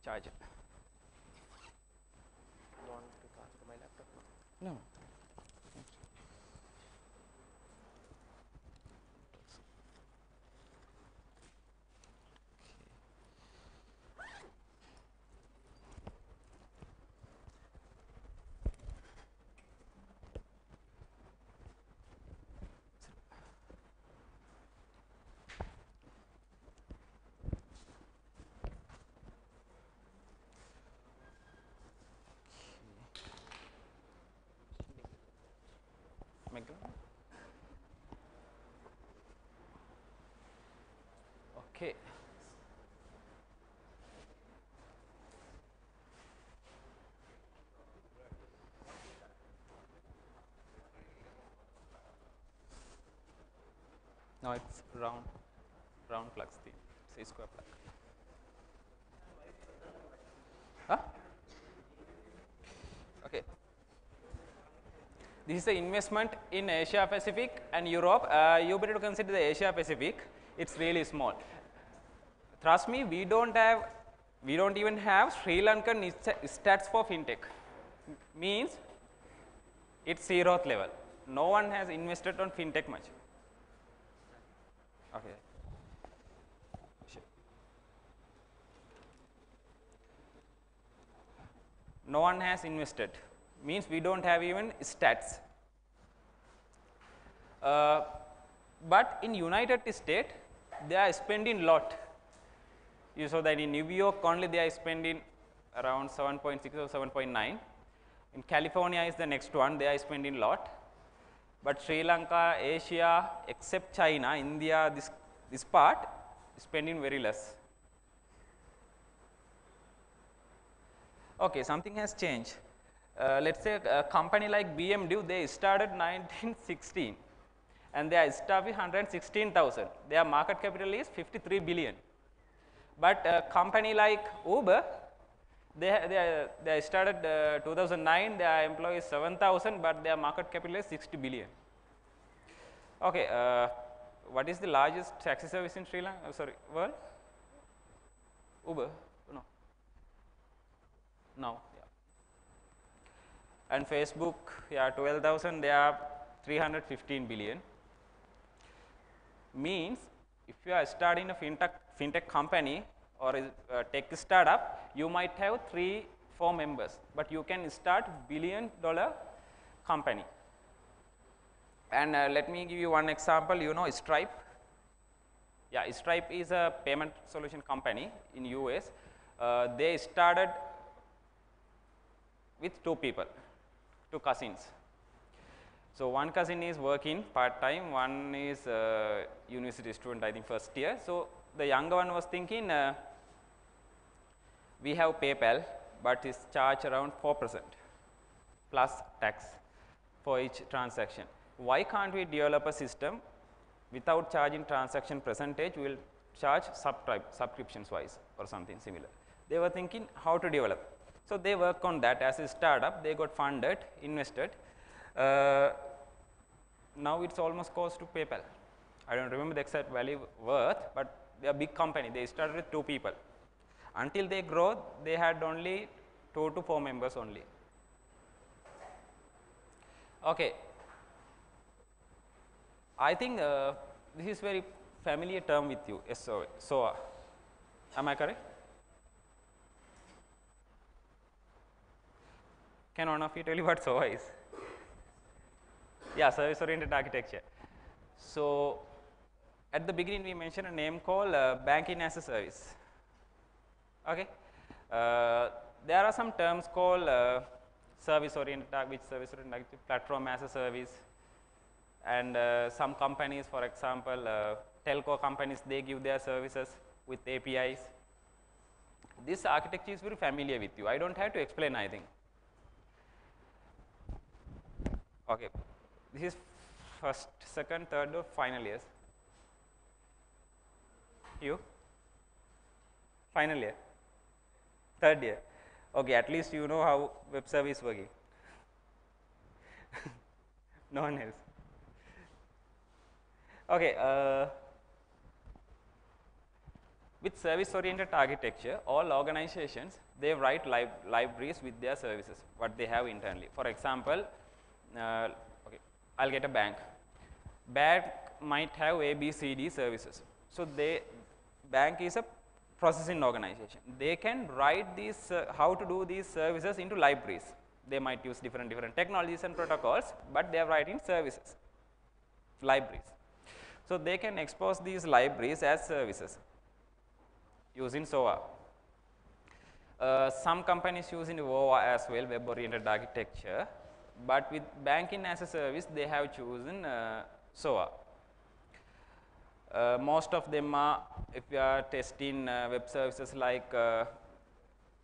Charger. You want to transfer my laptop? No. Okay. Now it's round plugs, the square plug. Huh? Okay. This is the investment in Asia Pacific and Europe. You better consider the Asia Pacific. It's really small. Trust me, we don't even have Sri Lankan stats for fintech. Means it's 0th level. No one has invested on fintech much. Okay. Sure. No one has invested. Means we don't have even stats. But in United States, they are spending lot. You saw that in New York only they are spending around 7.6 or 7.9. In California is the next one, they are spending lot. But Sri Lanka, Asia, except China, India, this part is spending very less. Okay, something has changed. Let's say a company like BMW, they started 1916 and they are staff is 116,000. Their market capital is 53 billion. But a company like Uber, they started 2009, their employees 7,000, but their market capital is 60 billion. Okay, what is the largest taxi service in Sri Lanka? World? Uber? No. No. Yeah. And Facebook, yeah, 12,000, they are 315 billion. Means if you are starting a fintech company or a tech startup, you might have 3-4 members, but you can start billion-dollar company. And let me give you one example. You know Stripe? Yeah, Stripe is a payment solution company in US. They started with 2 people, 2 cousins. So one cousin is working part-time, one is university student, I think first year. So the younger one was thinking, we have PayPal, but it's charged around 4% plus tax for each transaction. why can't we develop a system without charging transaction percentage, we will charge subscriptions wise or something similar. They were thinking how to develop. So, they work on that as a startup, they got funded, invested. Now it is almost close to PayPal. I do not remember the exact value worth, but they are a big company. They started with 2 people. Until they grow, they had only 2 to 4 members only. Okay. I think this is very familiar term with you, SOA. Am I correct? Can one of you tell me what SOA is? Yeah, service oriented architecture. So, at the beginning we mentioned a name called banking as a service. Okay. There are some terms called service oriented platform as a service, and some companies, for example, telco companies, they give their services with APIs. This architecture is very familiar with you. I do not have to explain, I think. Okay. This is first, second, third or final years. You? Final year? Third year? Okay, at least you know how web service is working. No one else. Okay. With service oriented architecture, all organizations, they write libraries with their services, what they have internally. For example, okay, I will get a bank. Bank might have A, B, C, D services. So, bank is a processing organization. They can write these, how to do these services into libraries. They might use different technologies and protocols, but they are writing services, libraries. So, they can expose these libraries as services using SOA. Some companies using OA as well, web oriented architecture, but with banking as a service, they have chosen SOA. Most of them are, if you are testing web services like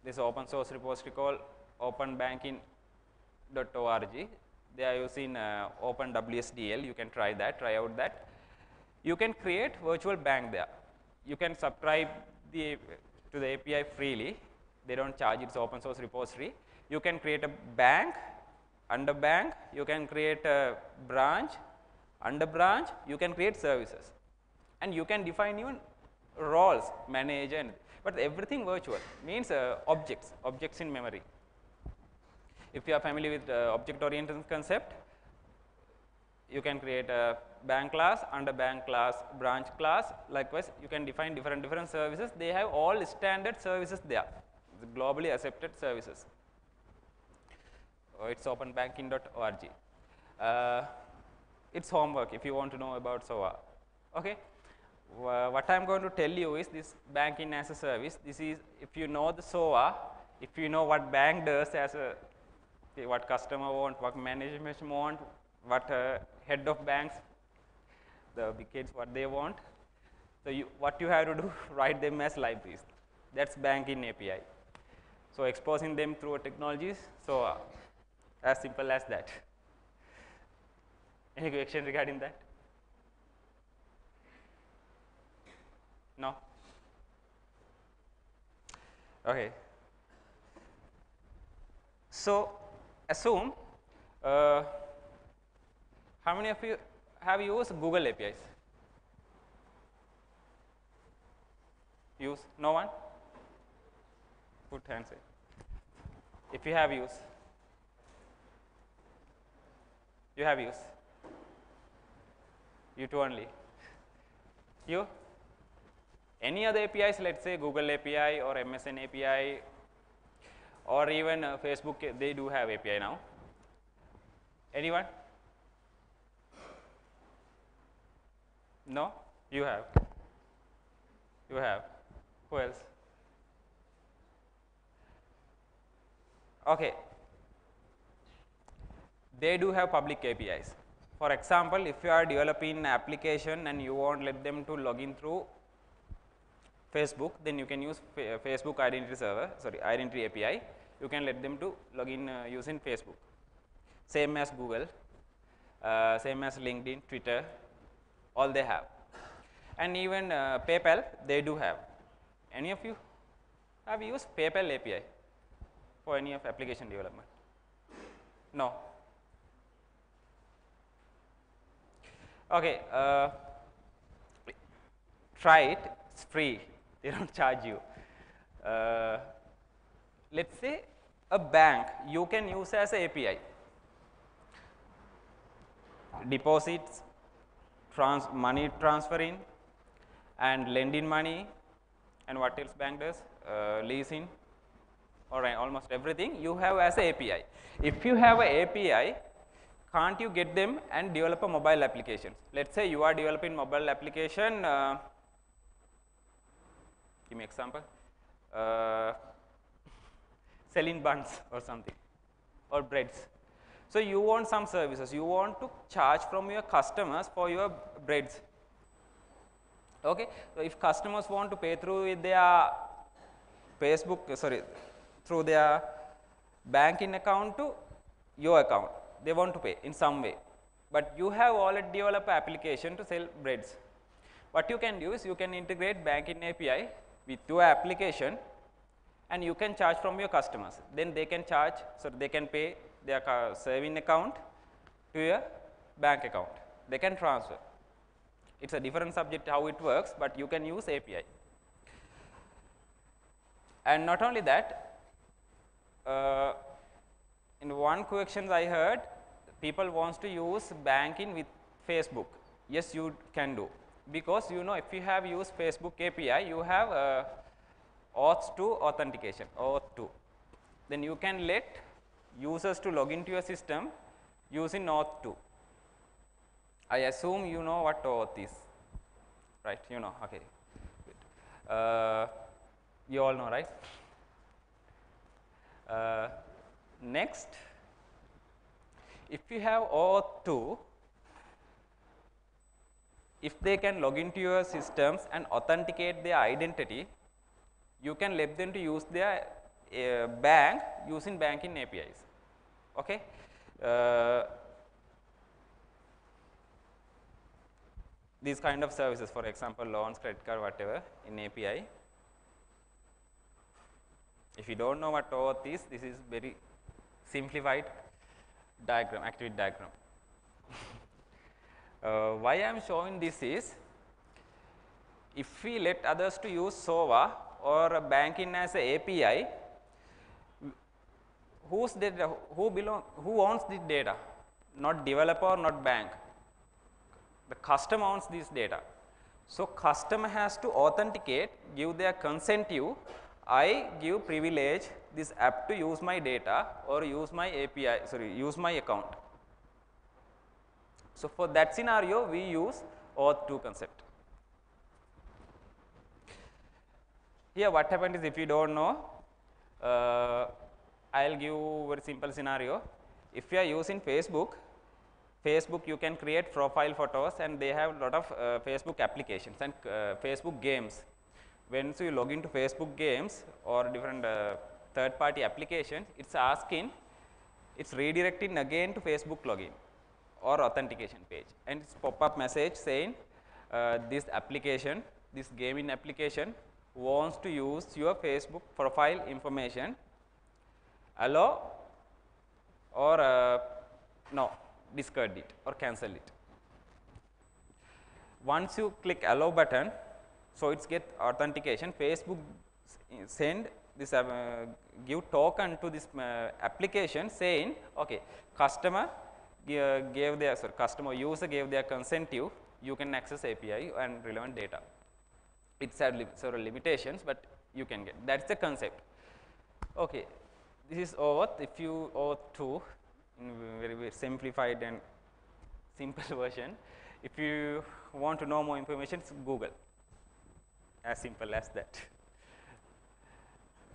this open source repository called openbanking.org, they are using OpenWSDL. You can try out that. You can create virtual bank there. You can subscribe to the API freely. They do not charge, it is open source repository. You can create a bank, under bank, you can create a branch, under branch, you can create services. And you can define even roles, manager, but everything virtual, means objects in memory. If you are familiar with object oriented concept, you can create a bank class, under bank class, branch class. Likewise, you can define different services. They have all standard services there, the globally accepted services. It's openbanking.org. It's homework if you want to know about SOA. Okay. What I am going to tell you is this banking as a service. This is, if you know the SOA, if you know what bank does as a, what customer want, what management want, what head of banks, the big kids, what they want. So, what you have to do, write them as libraries. That's banking API. So, exposing them through technologies. So, as simple as that. Any question regarding that? No? Okay. So, assume how many of you have used Google APIs? Use? No one? Put hands in. If you have used. You have used? You two only? You? Any other APIs, let us say Google API or MSN API or even Facebook, they do have API now. Anyone? No? You have? You have? Who else? Okay. They do have public APIs. For example, if you are developing an application and you want let them to log in through Facebook, then you can use Facebook identity API. You can let them to log in using Facebook. Same as Google. same as LinkedIn, Twitter, all they have. And even PayPal, they do have. Any of you have used PayPal API for any of application development? No. Okay, try it, it's free, they don't charge you. Let's say a bank you can use as a API. Deposits, money transferring, and lending money, and what else bank does? Leasing, or almost everything you have as a API. If you have a API, can't you get them and develop a mobile application? Let's say you are developing mobile application, give me example, selling buns or something, or breads. So you want some services, you want to charge from your customers for your breads. Okay, so if customers want to pay through their through their banking account to your account, they want to pay in some way, but you have already developed an application to sell breads. What you can do is you can integrate banking API with your application, and you can charge from your customers. Then they can charge, so they can pay their saving account to your bank account. They can transfer. It's a different subject how it works, but you can use API. And not only that, in one question I heard, people wants to use banking with Facebook. Yes, you can do, because you know if you have used Facebook API, you have auth 2 authentication, auth 2. Then you can let users to log into your system using auth 2. I assume you know what auth is, right? You know, okay. You all know, right? Next, if you have auth 2, if they can log into your systems and authenticate their identity, you can let them to use their bank using banking APIs. Okay. These kind of services, for example, loans, credit card, whatever, in API. If you don't know what auth is, this is very simplified diagram, activity diagram. Why I am showing this is, if we let others to use SOVA or banking as a API, whose data, who owns this data? Not developer, not bank. The customer owns this data. So customer has to authenticate, give their consent to you. I give privilege this app to use my data or use my API, use my account. So for that scenario, we use auth 2 concept. Here what happened is, if you don't know, I'll give a very simple scenario. If you are using Facebook, you can create profile photos, and they have a lot of Facebook applications and Facebook games. Once you log into Facebook games or different third party applications, it's asking, it's redirecting again to Facebook login or authentication page, and it's pop-up message saying this application, this gaming application wants to use your Facebook profile information, allow or no, discard it or cancel it. Once you click allow button, so it's get authentication, Facebook send this give token to this application saying, okay, customer gave their customer user gave their consent to you, you can access API and relevant data. It's had several limitations, but you can get. That's the concept. Okay, this is auth. If you auth 2 in very, very simplified and simple version. If you want to know more information, Google. As simple as that.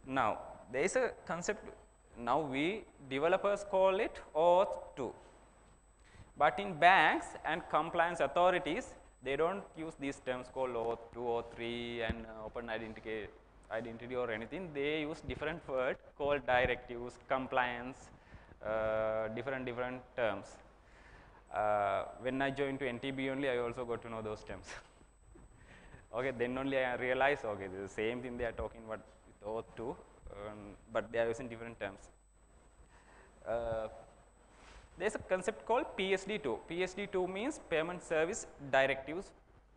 Now there is a concept. Now we developers call it auth 2. But in banks and compliance authorities, they don't use these terms called auth 2, auth 3 and open identity or anything. They use different word called directives, compliance, different terms. When I joined to NTB only, I also got to know those terms. Okay, then only I realized, okay, this is the same thing they are talking about with auth 2, but they are using different terms. There is a concept called PSD2. PSD2 means Payment Service Directives.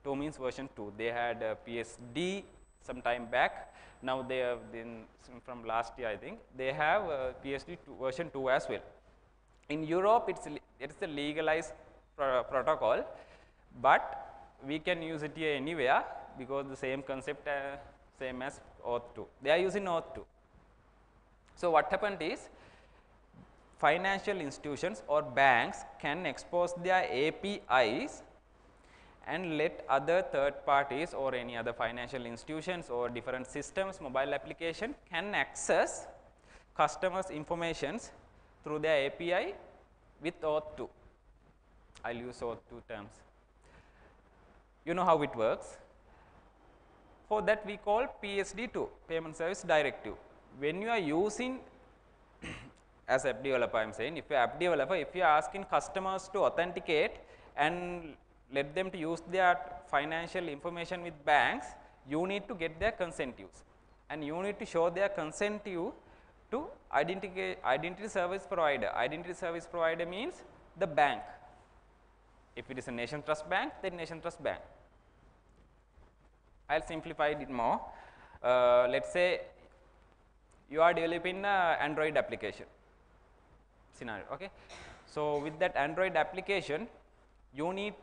2 means version 2. They had PSD some time back. Now they have been from last year, I think. They have PSD2 version 2 as well. In Europe, it's the legalized protocol, but we can use it here anywhere because the same concept, same as auth 2. They are using auth 2. So what happened is, financial institutions or banks can expose their APIs and let other third parties or any other financial institutions or different systems, mobile application can access customers' informations through their API with auth 2. I will use auth 2 terms. You know how it works. For that we call PSD2, Payment Service Directive. When you are using, as app developer I am saying, if you are app developer, if you are asking customers to authenticate and let them to use their financial information with banks, you need to get their consent use, and you need to show their consent use to identity service provider. Identity service provider means the bank. If it is a nation trust bank, then nation trust bank. I will simplify it more. Let us say you are developing an Android application scenario. Okay. So with that Android application, you need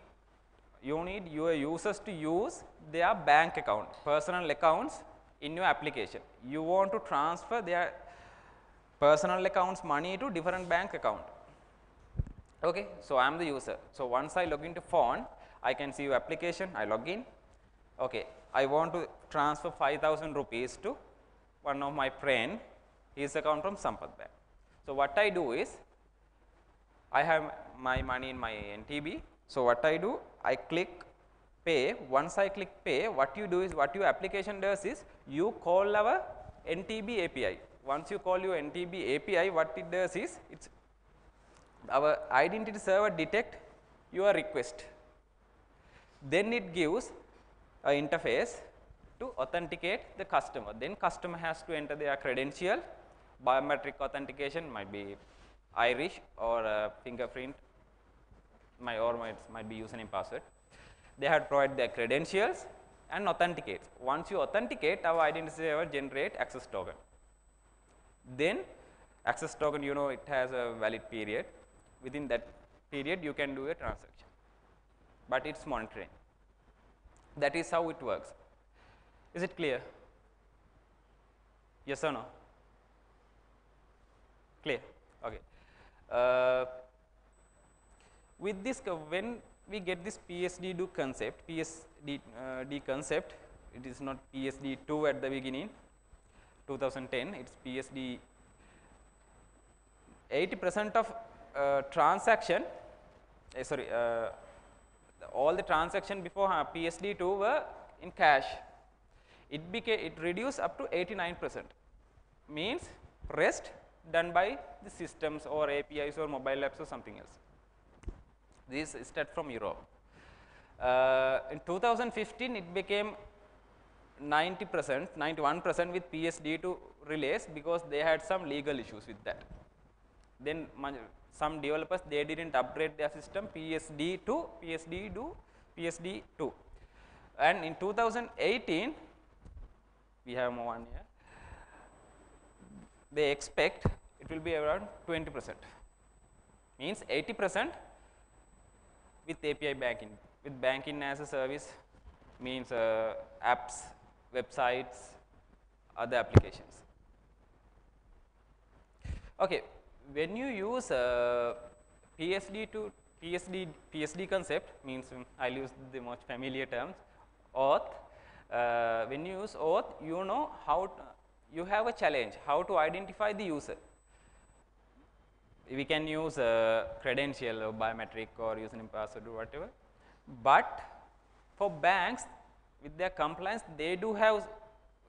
your users to use their bank account, personal accounts in your application. You want to transfer their personal accounts money to different bank account. Okay. So I am the user. So once I log into phone, I can see your application, I log in. Okay. I want to transfer 5,000 rupees to one of my friend, his account from Sampath Bank. So what I do is, I have my money in my NTB. So what I do, I click pay. Once I click pay, what you do is, what your application does is, you call our NTB API. Once you call your NTB API, what it does is, it's our identity server detect your request. Then it gives an interface to authenticate the customer. Then customer has to enter their credential. Biometric authentication might be iris or fingerprint, might be username password. They have to provide their credentials and authenticate. Once you authenticate, our identity server generate access token. Then access token, you know, it has a valid period. Within that period, you can do a transaction, but it's monitoring. That is how it works. Is it clear? Yes or no? Clear? Okay. With this, when we get this PSD2 concept, PSD concept, it is not PSD2 at the beginning, 2010, it's PSD. 80% of transaction, all the transaction before PSD2 were in cash. It reduced up to 89%. Means rest done by the systems or APIs or mobile apps or something else. This is start from Europe. In 2015, it became 90%, 91% with PSD2 release because they had some legal issues with that. Then some developers, they didn't upgrade their system PSD to PSD2. And in 2018, we have more 1 year, they expect it will be around 20%. Means 80% with API banking. With banking as a service means apps, websites, other applications. Okay. When you use PSD concept, means I will use the most familiar terms, auth. When you use auth, you know how you have a challenge, how to identify the user. We can use credential or biometric or username password or whatever. But for banks, with their compliance, they do have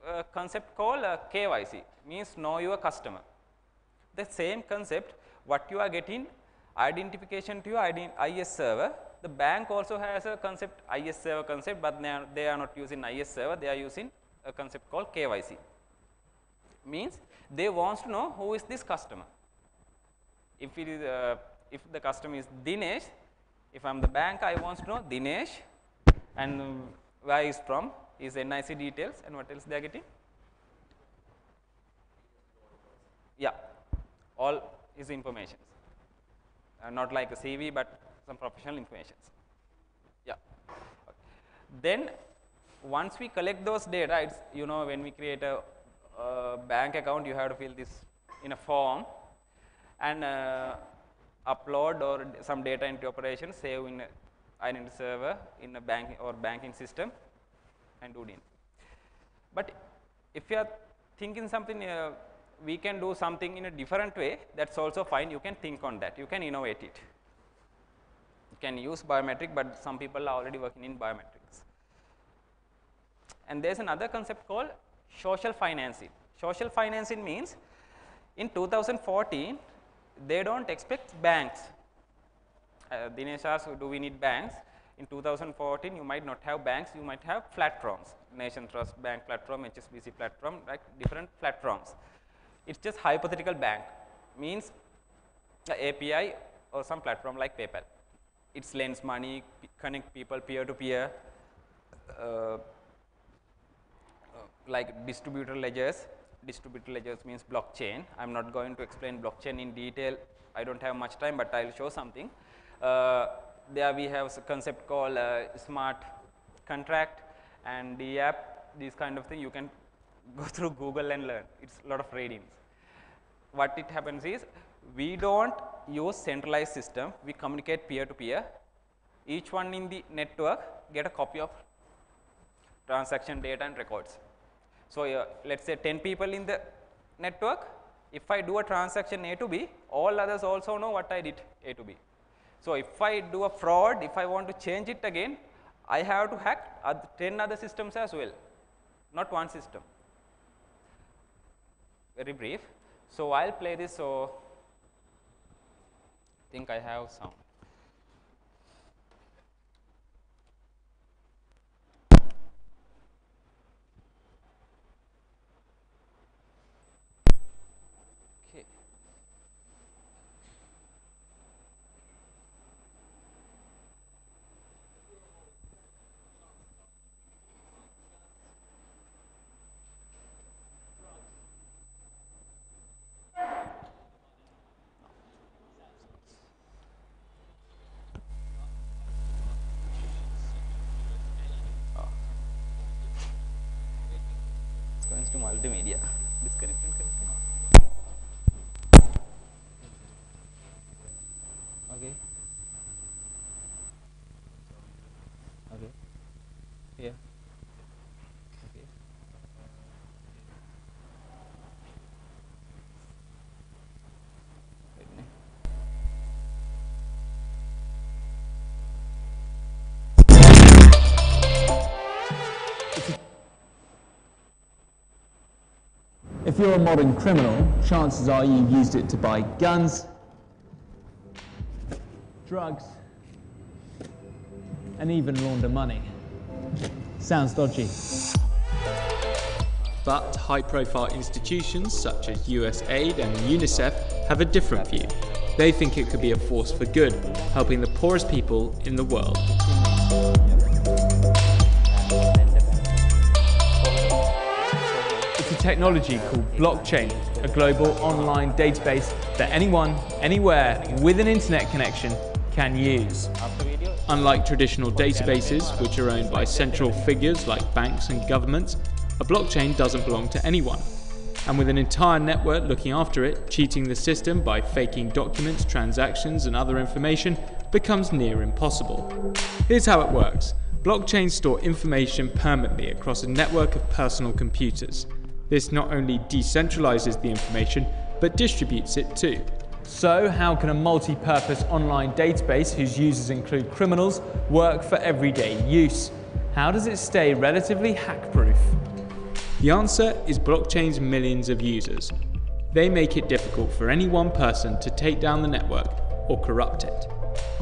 a concept called KYC, means know your customer. The same concept what you are getting identification to your IS server. The bank also has a concept, IS server concept, but they are not using IS server, they are using a concept called KYC. Means they want to know who is this customer. If it is, if the customer is Dinesh, if I am the bank, I want to know Dinesh and where he is from, his NIC details, and what else they are getting? Yeah, all his information. Not like a CV, but some professional information. Yeah. Then once we collect those data, it's, you know, when we create a bank account, you have to fill this in a form and upload or some data into operation, save in a identity server in a bank or banking system, and do it in. But if you are thinking something, we can do something in a different way, that's also fine. You can think on that, you can innovate it. You can use biometric, but some people are already working in biometrics. And there is another concept called social financing. Social financing means in 2014, they don't expect banks. Dinesh asked, do we need banks? In 2014, you might not have banks, you might have platforms. Nation Trust Bank platform, HSBC platform, like different platforms. It's just hypothetical bank, means the API or some platform like PayPal. It lends money, connect people peer to peer, like distributed ledgers. Distributed ledgers means blockchain. I am not going to explain blockchain in detail, I do not have much time, but I will show something. There we have a concept called smart contract and DApp, these kind of thing. You can go through Google and learn, it's a lot of readings. What it happens is, we don't use centralized system, we communicate peer to peer. Each one in the network get a copy of transaction data and records. So let us say 10 people in the network, if I do a transaction A to B, all others also know what I did A to B. So if I do a fraud, if I want to change it again, I have to hack 10 other systems as well, not one system. Very brief. So I'll play this, so I think I have sound. Okay. To multimedia. Disconnect and connect. Okay. Okay. Yeah. Okay. Wait a minute. If you're a modern criminal, chances are you've used it to buy guns, drugs, and even launder money. Sounds dodgy. But high-profile institutions such as USAID and UNICEF have a different view. They think it could be a force for good, helping the poorest people in the world. It's a technology called blockchain, a global online database that anyone, anywhere, with an internet connection can use. Unlike traditional databases, which are owned by central figures like banks and governments, a blockchain doesn't belong to anyone. And with an entire network looking after it, cheating the system by faking documents, transactions, and other information becomes near impossible. Here's how it works. Blockchains store information permanently across a network of personal computers. This not only decentralizes the information, but distributes it too. So how can a multi-purpose online database whose users include criminals work for everyday use? How does it stay relatively hack-proof? The answer is blockchain's millions of users. They make it difficult for any one person to take down the network, or corrupt it.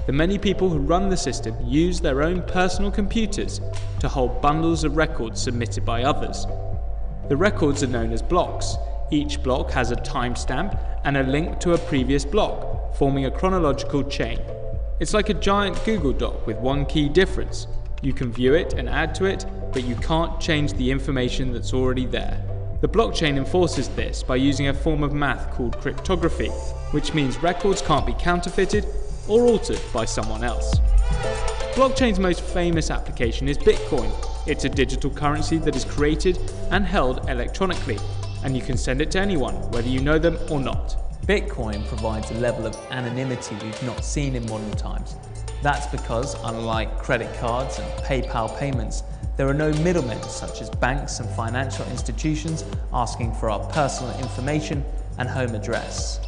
The many people who run the system use their own personal computers to hold bundles of records submitted by others. The records are known as blocks. Each block has a timestamp and a link to a previous block, forming a chronological chain. It's like a giant Google Doc with one key difference. You can view it and add to it, but you can't change the information that's already there. The blockchain enforces this by using a form of math called cryptography, which means records can't be counterfeited or altered by someone else. Blockchain's most famous application is Bitcoin. It's a digital currency that is created and held electronically, and you can send it to anyone, whether you know them or not. Bitcoin provides a level of anonymity we've not seen in modern times. That's because, unlike credit cards and PayPal payments, there are no middlemen such as banks and financial institutions asking for our personal information and home address.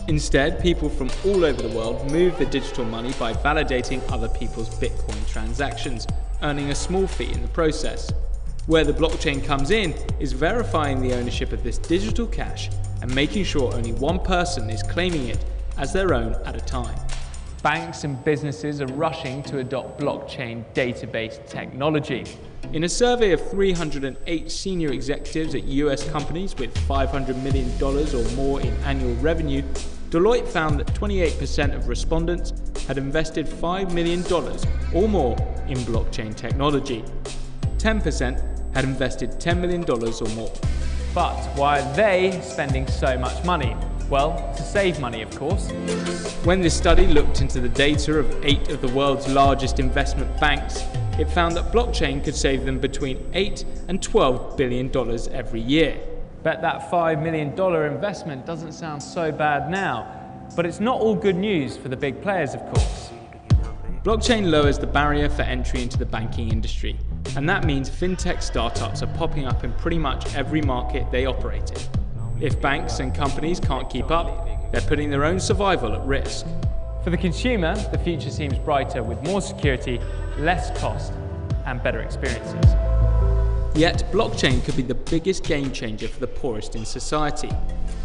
Instead, people from all over the world move the digital money by validating other people's Bitcoin transactions, earning a small fee in the process. Where the blockchain comes in is verifying the ownership of this digital cash and making sure only one person is claiming it as their own at a time. Banks and businesses are rushing to adopt blockchain database technology. In a survey of 308 senior executives at US companies with $500 million or more in annual revenue, Deloitte found that 28% of respondents had invested $5 million or more in blockchain technology. 10% had invested $10 million or more. But why are they spending so much money? Well, to save money, of course. When this study looked into the data of 8 of the world's largest investment banks, it found that blockchain could save them between $8 and $12 billion every year. Bet that $5 million investment doesn't sound so bad now, but it's not all good news for the big players, of course. Blockchain lowers the barrier for entry into the banking industry, and that means fintech startups are popping up in pretty much every market they operate in. If banks and companies can't keep up, they're putting their own survival at risk. For the consumer, the future seems brighter with more security, less cost, and better experiences. Yet, blockchain could be the biggest game changer for the poorest in society.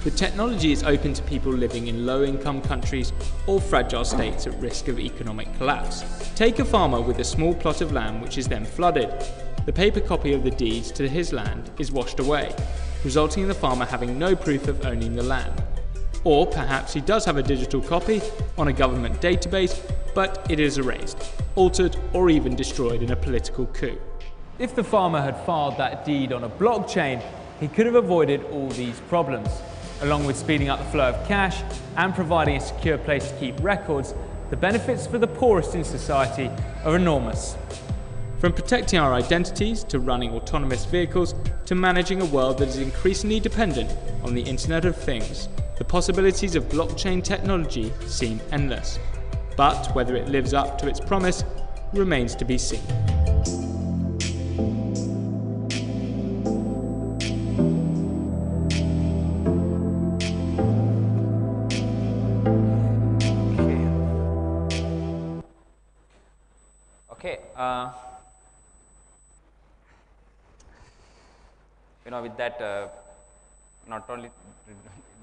The technology is open to people living in low-income countries or fragile states at risk of economic collapse. Take a farmer with a small plot of land which is then flooded. The paper copy of the deeds to his land is washed away, resulting in the farmer having no proof of owning the land. Or perhaps he does have a digital copy on a government database, but it is erased, altered, or even destroyed in a political coup. If the farmer had filed that deed on a blockchain, he could have avoided all these problems. Along with speeding up the flow of cash and providing a secure place to keep records, the benefits for the poorest in society are enormous. From protecting our identities to running autonomous vehicles to managing a world that is increasingly dependent on the Internet of Things, the possibilities of blockchain technology seem endless. But whether it lives up to its promise remains to be seen. Okay. With that, not only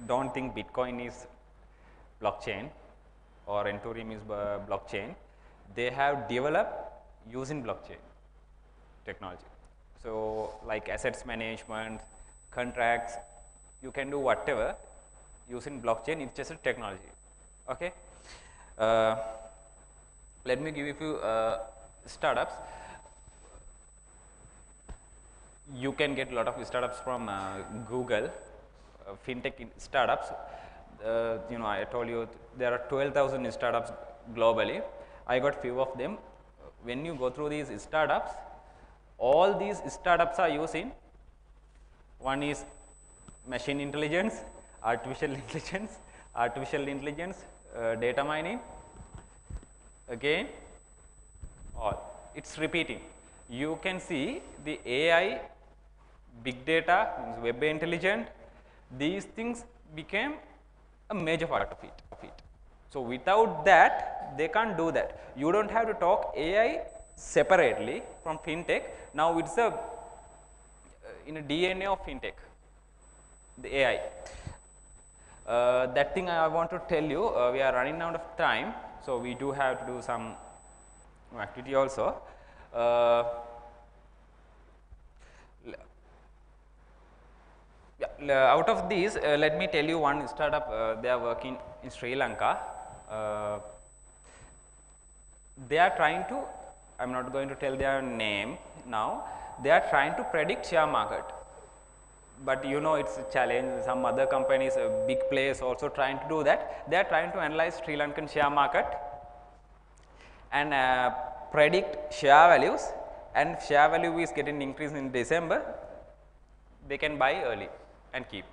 don't think Bitcoin is blockchain or Ethereum is blockchain. They have developed using blockchain technology. So, like assets management, contracts, you can do whatever using blockchain. It's just a technology. Okay. Let me give you a few startups. You can get a lot of startups from Google, fintech startups. I told you there are 12,000 startups globally. I got few of them. When you go through these startups, all these startups are using, one is machine intelligence, artificial intelligence, data mining, again, all. It's repeating. You can see the AI, big data, web intelligence, these things became a major part of it. So, without that, they can't do that. You don't have to talk AI separately from fintech. Now, it's in a DNA of fintech, the AI. That thing I want to tell you, we are running out of time, so we do have to do some activity also. Out of these, let me tell you one startup, they are working in Sri Lanka. They are trying to, I am not going to tell their name now, they are trying to predict share market. But you know, it's a challenge. Some other companies, big players also trying to do that. They are trying to analyze Sri Lankan share market and predict share values, and share value is getting increased in December. They can buy early and keep.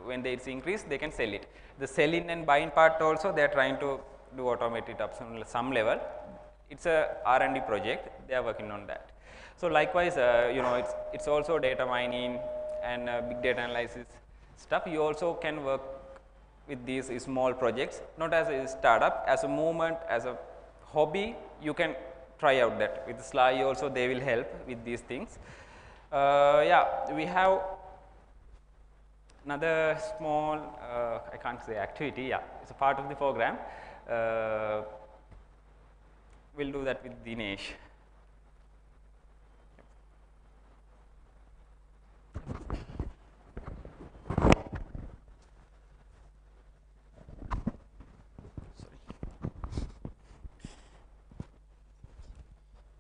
When it's increased, they can sell it. The selling and buying part also they are trying to do automate it up some level. It's a R&D project. They are working on that. So likewise, you know, it's also data mining and big data analysis stuff. You also can work with these small projects, not as a startup, as a movement, as a hobby. You can try out that. With Sly also, they will help with these things. Yeah, we have another small, I can't say activity, yeah, it's a part of the program. We'll do that with Dinesh.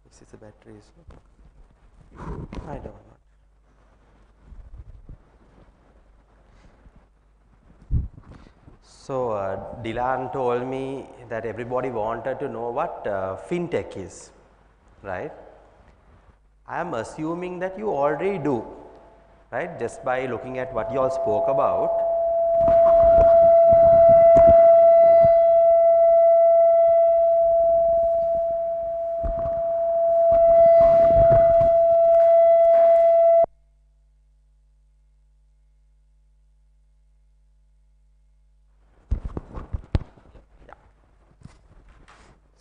This is the battery. I don't know. So, Dylan told me that everybody wanted to know what Fintech is, right? I am assuming that you already do, right? Just by looking at what you all spoke about.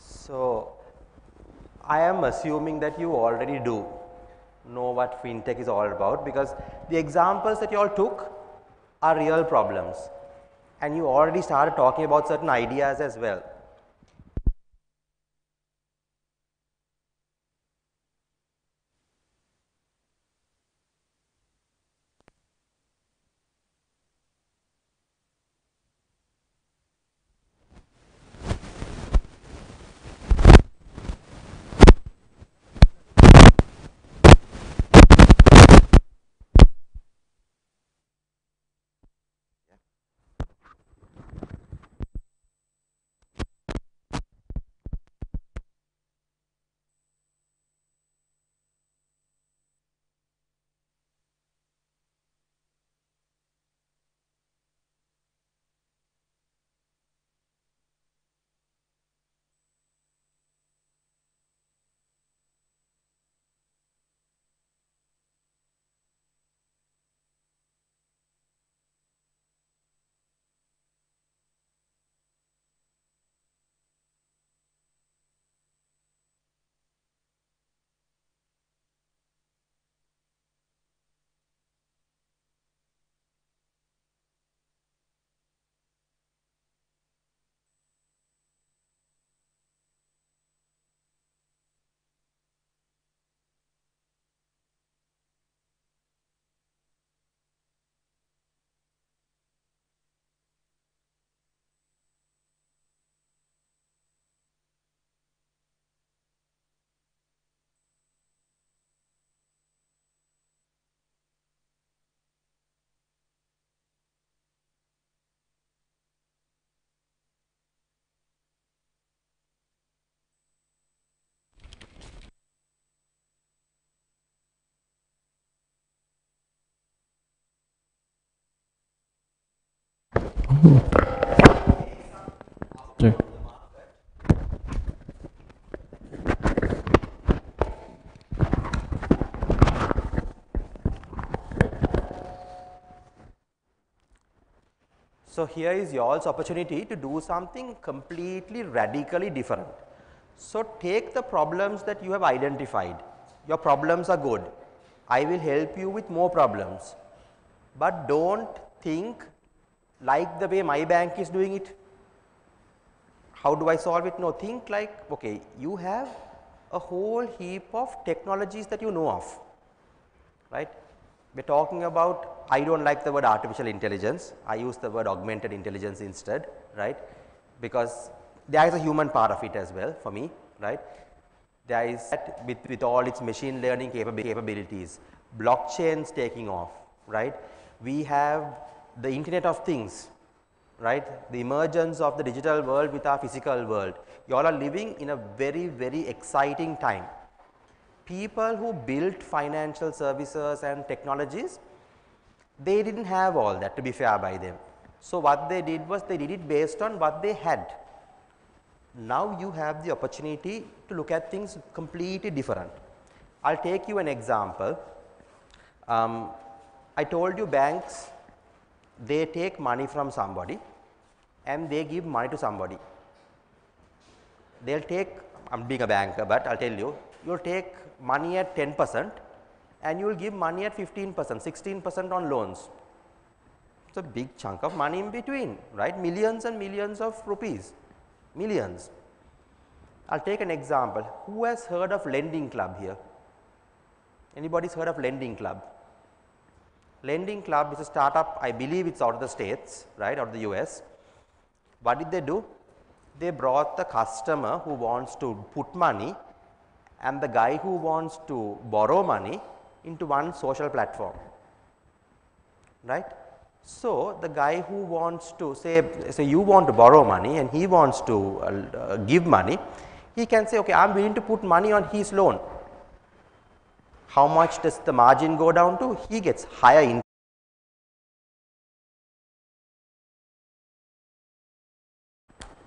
So, I am assuming that you already do know what Fintech is all about, because the examples that you all took are real problems and you already started talking about certain ideas as well. Sure. So, here is y'all's opportunity to do something completely radically different. So, take the problems that you have identified. Your problems are good. I will help you with more problems, but don't think like the way my bank is doing it. How do I solve it? No, think like, okay, you have a whole heap of technologies that you know of, right. We are talking about, I do not like the word artificial intelligence, I use the word augmented intelligence instead, right, because there is a human part of it as well for me, right. There is that with all its machine learning capabilities, blockchains taking off, right. We have the Internet of Things, right, the emergence of the digital world with our physical world. You all are living in a very, very exciting time. People who built financial services and technologies, they did not have all that, to be fair by them. So, what they did was they did it based on what they had. Now, you have the opportunity to look at things completely different. I will take you an example. I told you banks, they take money from somebody and they give money to somebody. They will take, I am being a banker, but I will tell you, you will take money at 10% and you will give money at 15%, 16% on loans. It is a big chunk of money in between, right, millions and millions of rupees, millions. I will take an example. Who has heard of Lending Club here? Anybody has heard of Lending Club? Lending Club is a startup, I believe it is out of the States, right, out of the US. What did they do? They brought the customer who wants to put money and the guy who wants to borrow money into one social platform, right. So, the guy who wants to say you want to borrow money and he wants to give money, he can say, okay, I am willing to put money on his loan. How much does the margin go down to? He gets higher interest.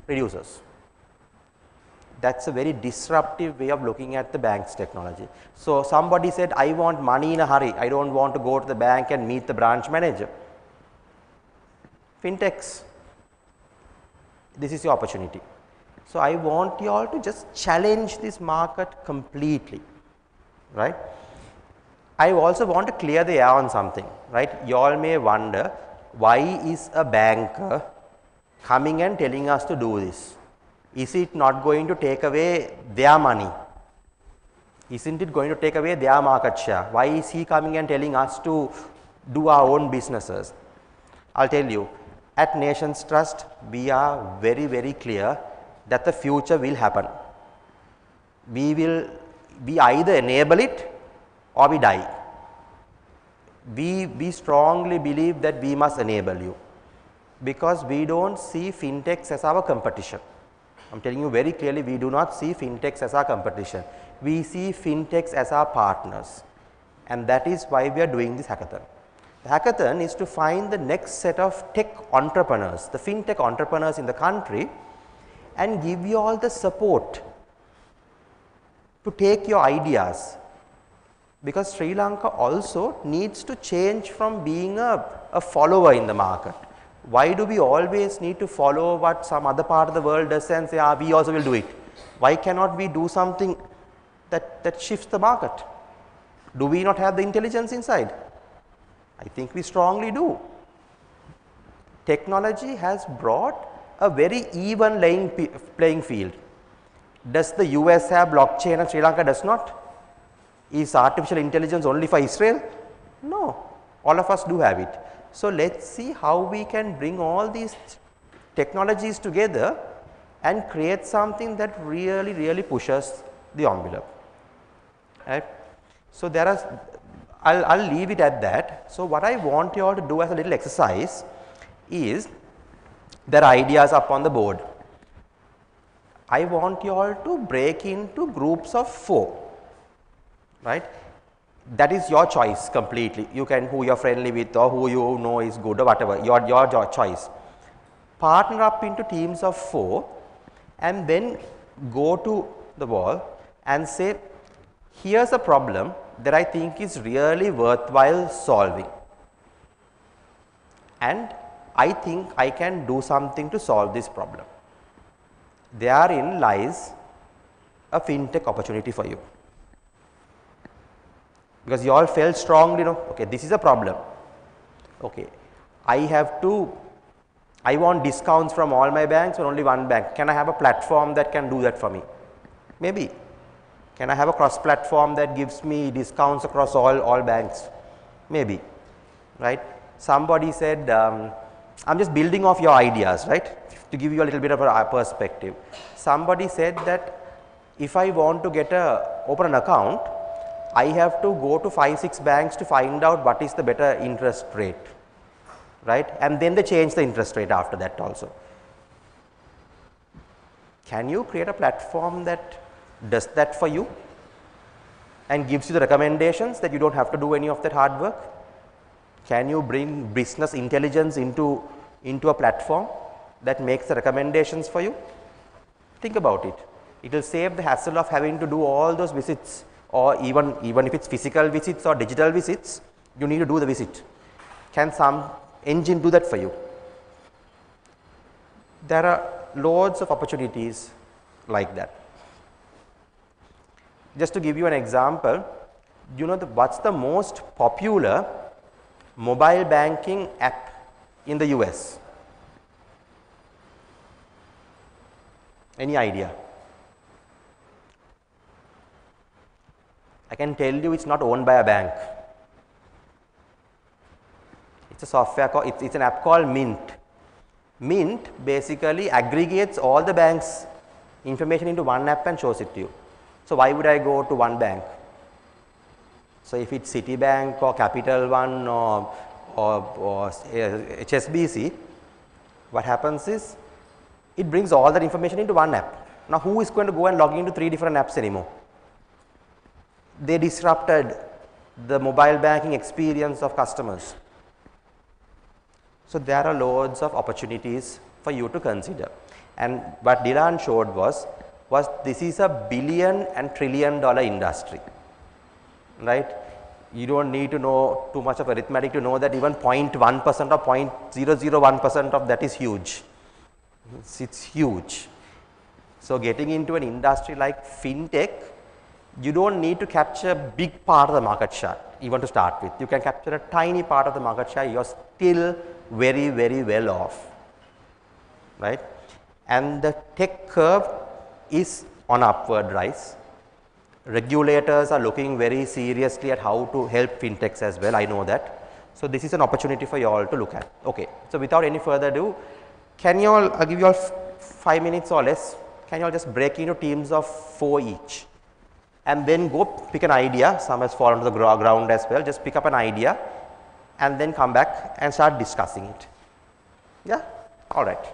Reduces. That is a very disruptive way of looking at the bank's technology. So, somebody said, I want money in a hurry, I do not want to go to the bank and meet the branch manager. Fintechs, this is your opportunity. So, I want you all to just challenge this market completely, right. I also want to clear the air on something, right. You all may wonder, why is a banker coming and telling us to do this? Is it not going to take away their money? Isn't it going to take away their market share? Why is he coming and telling us to do our own businesses? I will tell you, at Nations Trust, we are very, very clear that the future will happen. We either enable it or we die. We strongly believe that we must enable you, because we do not see fintechs as our competition. I am telling you very clearly, we do not see fintechs as our competition. We see fintechs as our partners, and that is why we are doing this hackathon. The hackathon is to find the next set of tech entrepreneurs, the fintech entrepreneurs in the country, and give you all the support to take your ideas, because Sri Lanka also needs to change from being a follower in the market. Why do we always need to follow what some other part of the world does and say, we also will do it? Why cannot we do something that shifts the market? Do we not have the intelligence inside? I think we strongly do. Technology has brought a very even playing field. Does the US have blockchain and Sri Lanka does not? Is artificial intelligence only for Israel? No, all of us do have it. So, let us see how we can bring all these technologies together and create something that really pushes the envelope, right. So, there are, I will leave it at that. So, what I want you all to do as a little exercise is, there are ideas up on the board. I want you all to break into groups of 4, right. That is your choice completely. You can, who you are friendly with or who you know is good or whatever, your choice. Partner up into teams of 4 and then go to the wall and say, here is a problem that I think is really worthwhile solving, and I think I can do something to solve this problem. Therein lies a fintech opportunity for you, because you all felt strongly, okay, this is a problem, okay, I have to I want discounts from all my banks or only one bank. Can I have a platform that can do that for me? Maybe. Can I have a cross platform that gives me discounts across all banks? Maybe, right? Somebody said, I'm just building off your ideas, right, to give you a little bit of a perspective. Somebody said that if I want to open an account, I have to go to 5-6 banks to find out what is the better interest rate, right, and then they change the interest rate after that also. Can you create a platform that does that for you and gives you the recommendations that you don't have to do any of that hard work? Can you bring business intelligence into a platform that makes the recommendations for you? Think about it. It will save the hassle of having to do all those visits, or even if it's physical visits or digital visits, you need to do the visit. Can some engine do that for you? There are loads of opportunities like that. Just to give you an example, you know what's the most popular mobile banking app in the US? Any idea? I can tell you it's not owned by a bank. It's a software called, it's an app called Mint. Mint basically aggregates all the bank's information into one app and shows it to you. So why would I go to one bank? So if it's Citibank or Capital One or HSBC, what happens is it brings all that information into one app. Now who is going to go and log into 3 different apps anymore? They disrupted the mobile banking experience of customers. So there are loads of opportunities for you to consider. And what Dylan showed was this is a billion and trillion dollar industry, right? You don't need to know too much of arithmetic to know that even 0.1% or 0.001% of that is huge. It's huge. So getting into an industry like fintech, you don't need to capture a big part of the market share even to start with. You can capture a tiny part of the market share, you are still very, very well off, right? And the tech curve is on upward rise. Regulators are looking very seriously at how to help fintechs as well, I know that. So this is an opportunity for you all to look at. Okay, so without any further ado, can you all, I'll give you all 5 minutes or less, can you all just break into teams of 4 each? And then go pick an idea, some has fallen to the ground as well, just pick up an idea and then come back and start discussing it. Yeah, all right.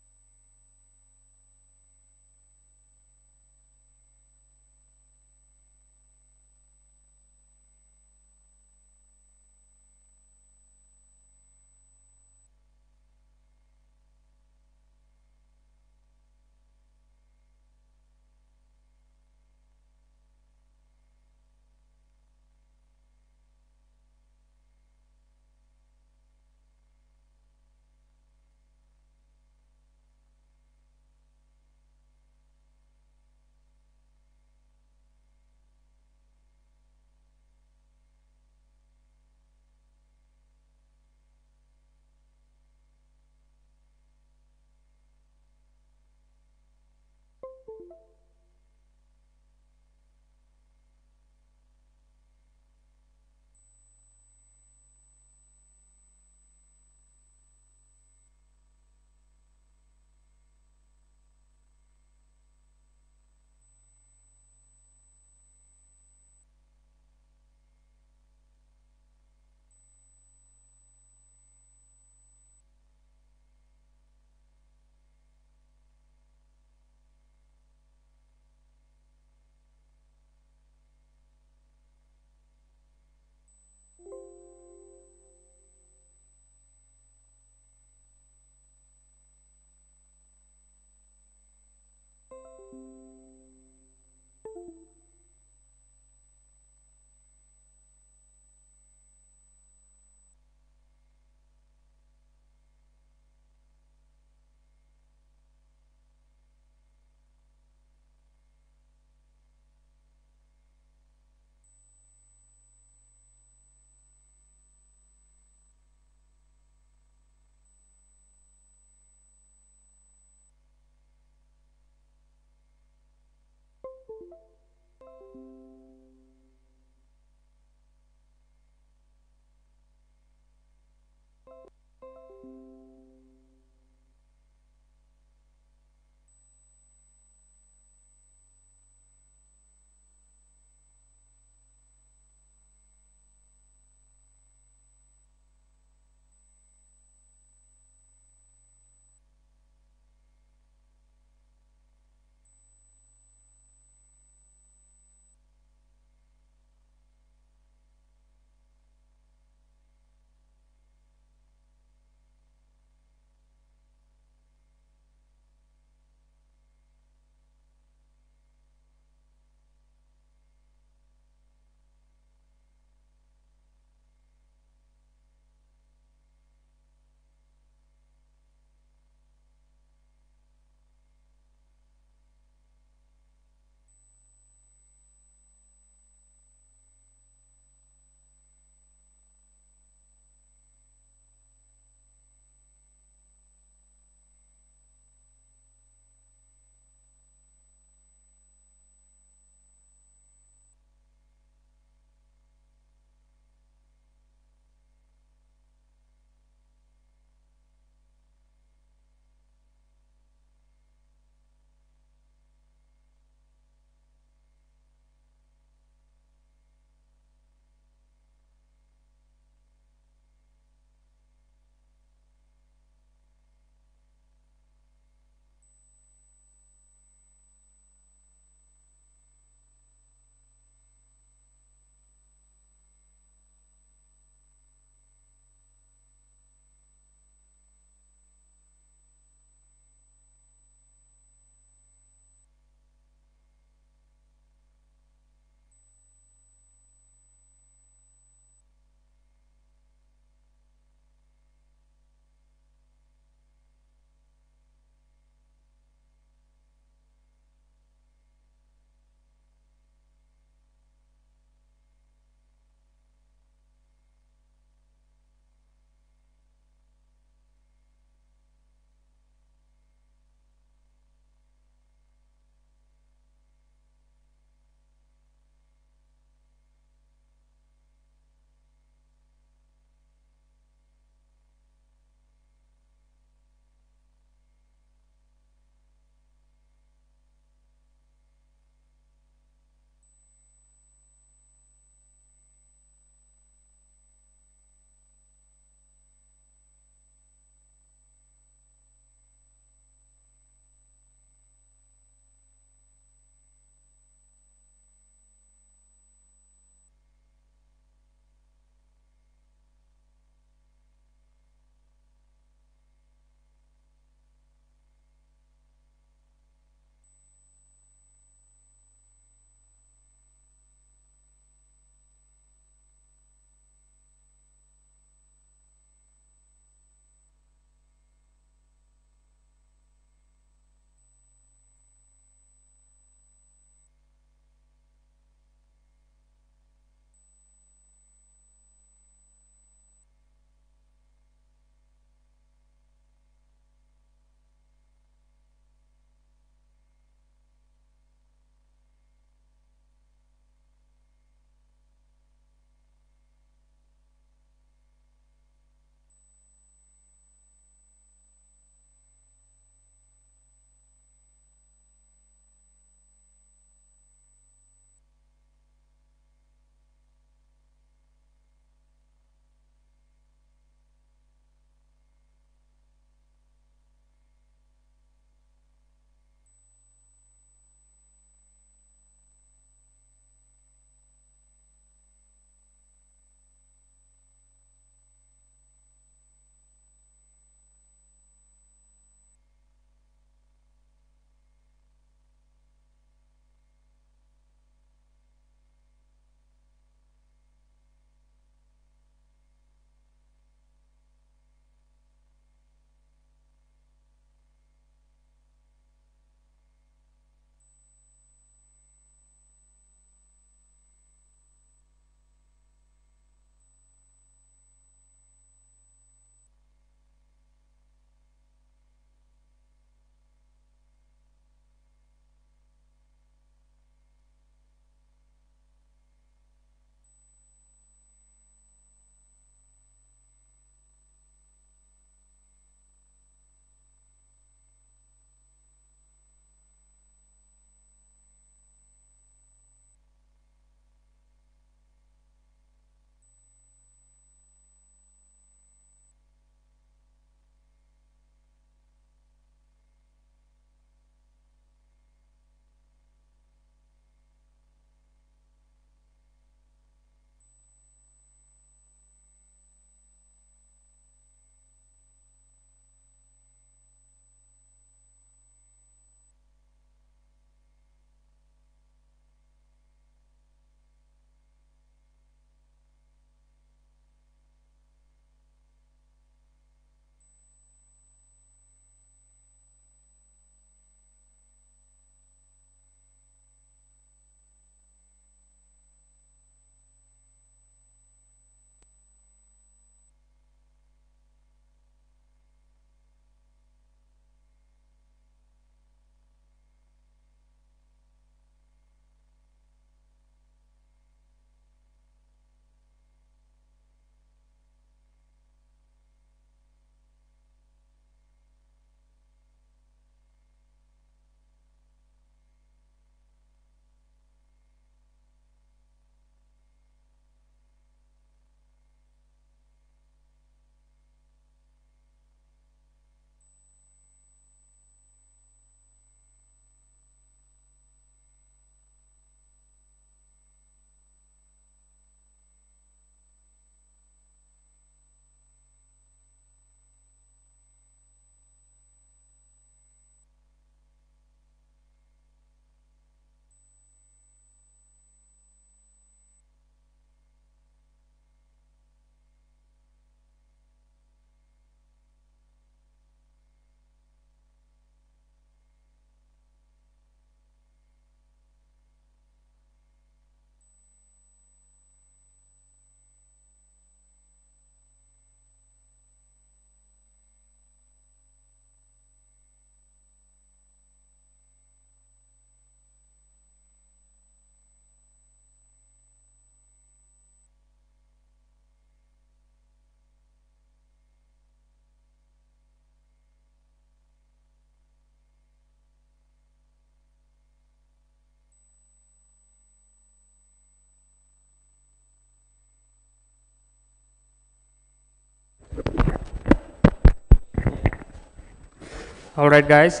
All right, guys,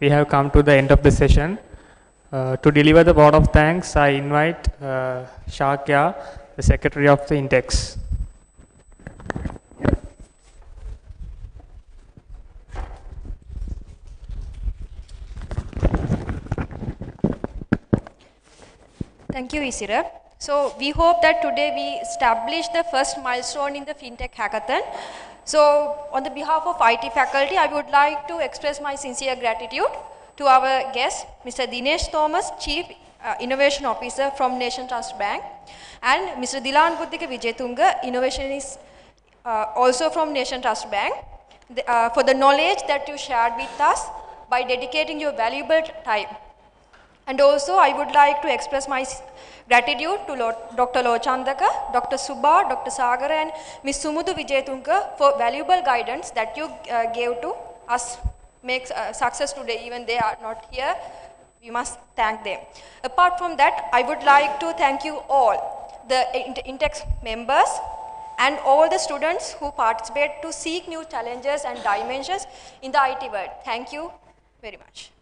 we have come to the end of the session. To deliver the vote of thanks, I invite Shakya, the Secretary of the Index. Thank you, Isira. So we hope that today we established the first milestone in the FinTech Hackathon. So on the behalf of IT faculty, I would like to express my sincere gratitude to our guest, Mr. Dinesh Thomas, Chief Innovation Officer from Nation Trust Bank, and Mr. Dilan Buddhika Vijayatunga, Innovationist also from Nation Trust Bank, for the knowledge that you shared with us by dedicating your valuable time. And also, I would like to express my gratitude to Dr. Lochandaka, Dr. Subha, Dr. Sagar, and Ms. Sumudu Vijayatunga for valuable guidance that you gave to us make success today. Even they are not here, we must thank them. Apart from that, I would like to thank you all, the Intex members, and all the students who participate to seek new challenges and dimensions in the IT world. Thank you very much.